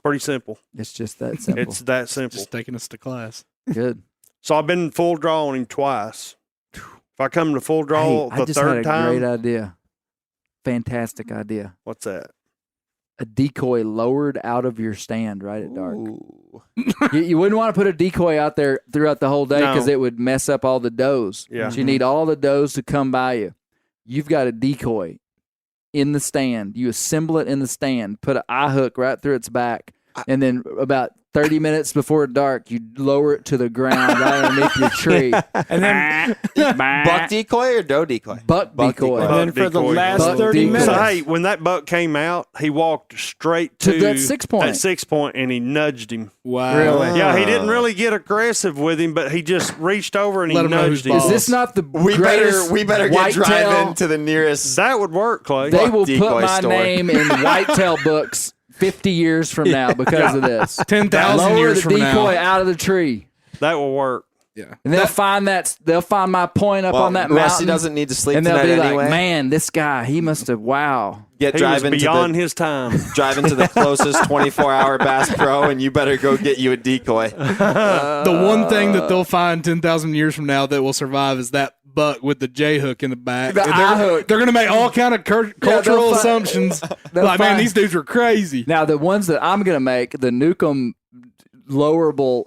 Speaker 6: pretty simple.
Speaker 4: It's just that simple.
Speaker 6: It's that simple.
Speaker 9: Just taking us to class.
Speaker 4: Good.
Speaker 6: So I've been full draw on him twice. If I come to full draw the third time.
Speaker 4: Great idea. Fantastic idea.
Speaker 6: What's that?
Speaker 4: A decoy lowered out of your stand right at dark. You wouldn't want to put a decoy out there throughout the whole day because it would mess up all the does.
Speaker 6: Yeah.
Speaker 4: So you need all the does to come by you. You've got a decoy in the stand. You assemble it in the stand, put an eye hook right through its back, and then about 30 minutes before dark, you lower it to the ground right underneath your tree.
Speaker 7: And then
Speaker 5: buck decoy or doe decoy?
Speaker 4: Buck decoy.
Speaker 7: And then for the last 30 minutes.
Speaker 6: So, hey, when that buck came out, he walked straight to
Speaker 4: that 6 point.
Speaker 6: That 6 point, and he nudged him.
Speaker 9: Wow.
Speaker 4: Really?
Speaker 6: Yeah, he didn't really get aggressive with him, but he just reached over and he nudged him.
Speaker 4: Is this not the
Speaker 5: We better get
Speaker 4: whitetail?
Speaker 5: driving to the nearest.
Speaker 6: That would work, Clay.
Speaker 4: They will
Speaker 5: decoy
Speaker 4: put my
Speaker 5: store.
Speaker 4: name in whitetail books 50 years from now because of this.
Speaker 9: 10,000
Speaker 4: Lower
Speaker 9: years
Speaker 4: the
Speaker 9: from now.
Speaker 4: decoy out of the tree.
Speaker 6: That will work.
Speaker 9: Yeah.
Speaker 4: And they'll find my point up on that
Speaker 5: Rusty
Speaker 4: mountain.
Speaker 5: doesn't need to sleep
Speaker 4: And they'll
Speaker 5: tonight
Speaker 4: be like,
Speaker 5: anyway.
Speaker 4: man, this guy, he must have, wow.
Speaker 6: He was beyond his time.
Speaker 5: Driving to the closest 24-hour Bass Pro, and you better go get you a decoy.
Speaker 9: The one thing that they'll find 10,000 years from now that will survive is that buck with the J hook in the back.
Speaker 4: The eye hook.
Speaker 9: They're going to make all kind of cultural assumptions. Like, man, these dudes were crazy.
Speaker 4: Now, the ones that I'm going to make, the Nukem lowerable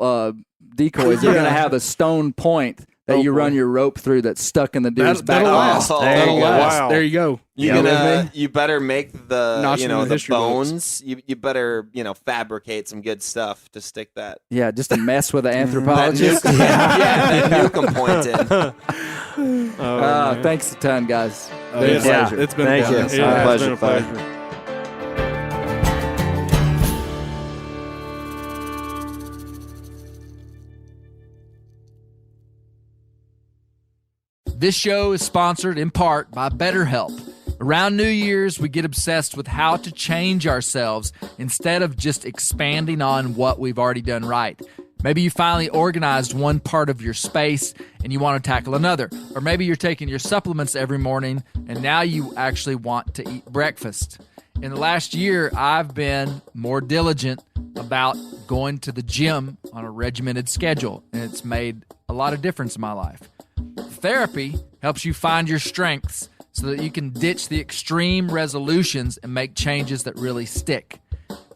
Speaker 4: decoys, they're going to have a stone point that you run your rope through that's stuck in the dude's back.
Speaker 9: That'll last.
Speaker 5: Oh,
Speaker 9: That'll last.
Speaker 6: wow.
Speaker 9: There you go.
Speaker 5: You better make the
Speaker 9: Notch in the
Speaker 5: the
Speaker 9: history
Speaker 5: bones. You better fabricate some good stuff to stick that.
Speaker 4: Yeah, just to mess with the anthropologist.
Speaker 5: That Nukem point in.
Speaker 4: Thanks a ton, guys.
Speaker 9: It's
Speaker 4: pleasure.
Speaker 9: It's been
Speaker 10: Thank
Speaker 9: fun.
Speaker 10: you.
Speaker 6: It's been a pleasure.
Speaker 3: This show is sponsored in part by BetterHelp. Around New Year's, we get obsessed with how to change ourselves instead of just expanding on what we've already done right. Maybe you finally organized one part of your space and you want to tackle another. Or maybe you're taking your supplements every morning and now you actually want to eat breakfast. In the last year, I've been more diligent about going to the gym on a regimented schedule, and it's made a lot of difference in my life. Therapy helps you find your strengths so that you can ditch the extreme resolutions and make changes that really stick.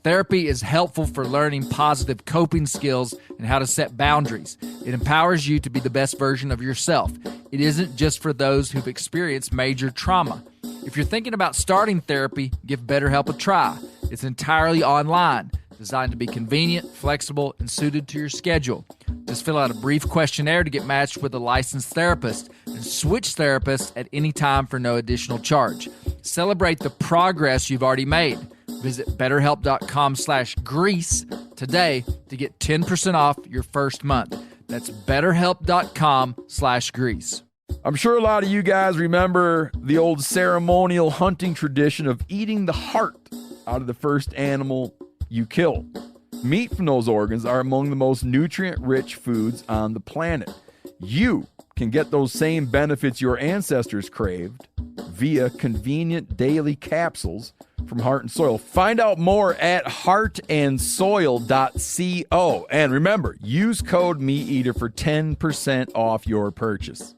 Speaker 3: Therapy is helpful for learning positive coping skills and how to set boundaries. It empowers you to be the best version of yourself. It isn't just for those who've experienced major trauma. If you're thinking about starting therapy, give BetterHelp a try. It's entirely online, designed to be convenient, flexible, and suited to your schedule. Just fill out a brief questionnaire to get matched with a licensed therapist and switch therapists at any time for no additional charge. Celebrate the progress you've already made. Visit BetterHelp.com/Grease today to get 10% off your first month. That's BetterHelp.com/Grease.
Speaker 12: I'm sure a lot of you guys remember the old ceremonial hunting tradition of eating the heart out of the first animal you kill. Meat from those organs are among the most nutrient-rich foods on the planet. You can get those same benefits your ancestors craved via convenient daily capsules from Heart and Soil. Find out more at heartandsoil.co. And remember, use code MeatEater for 10% off your purchase.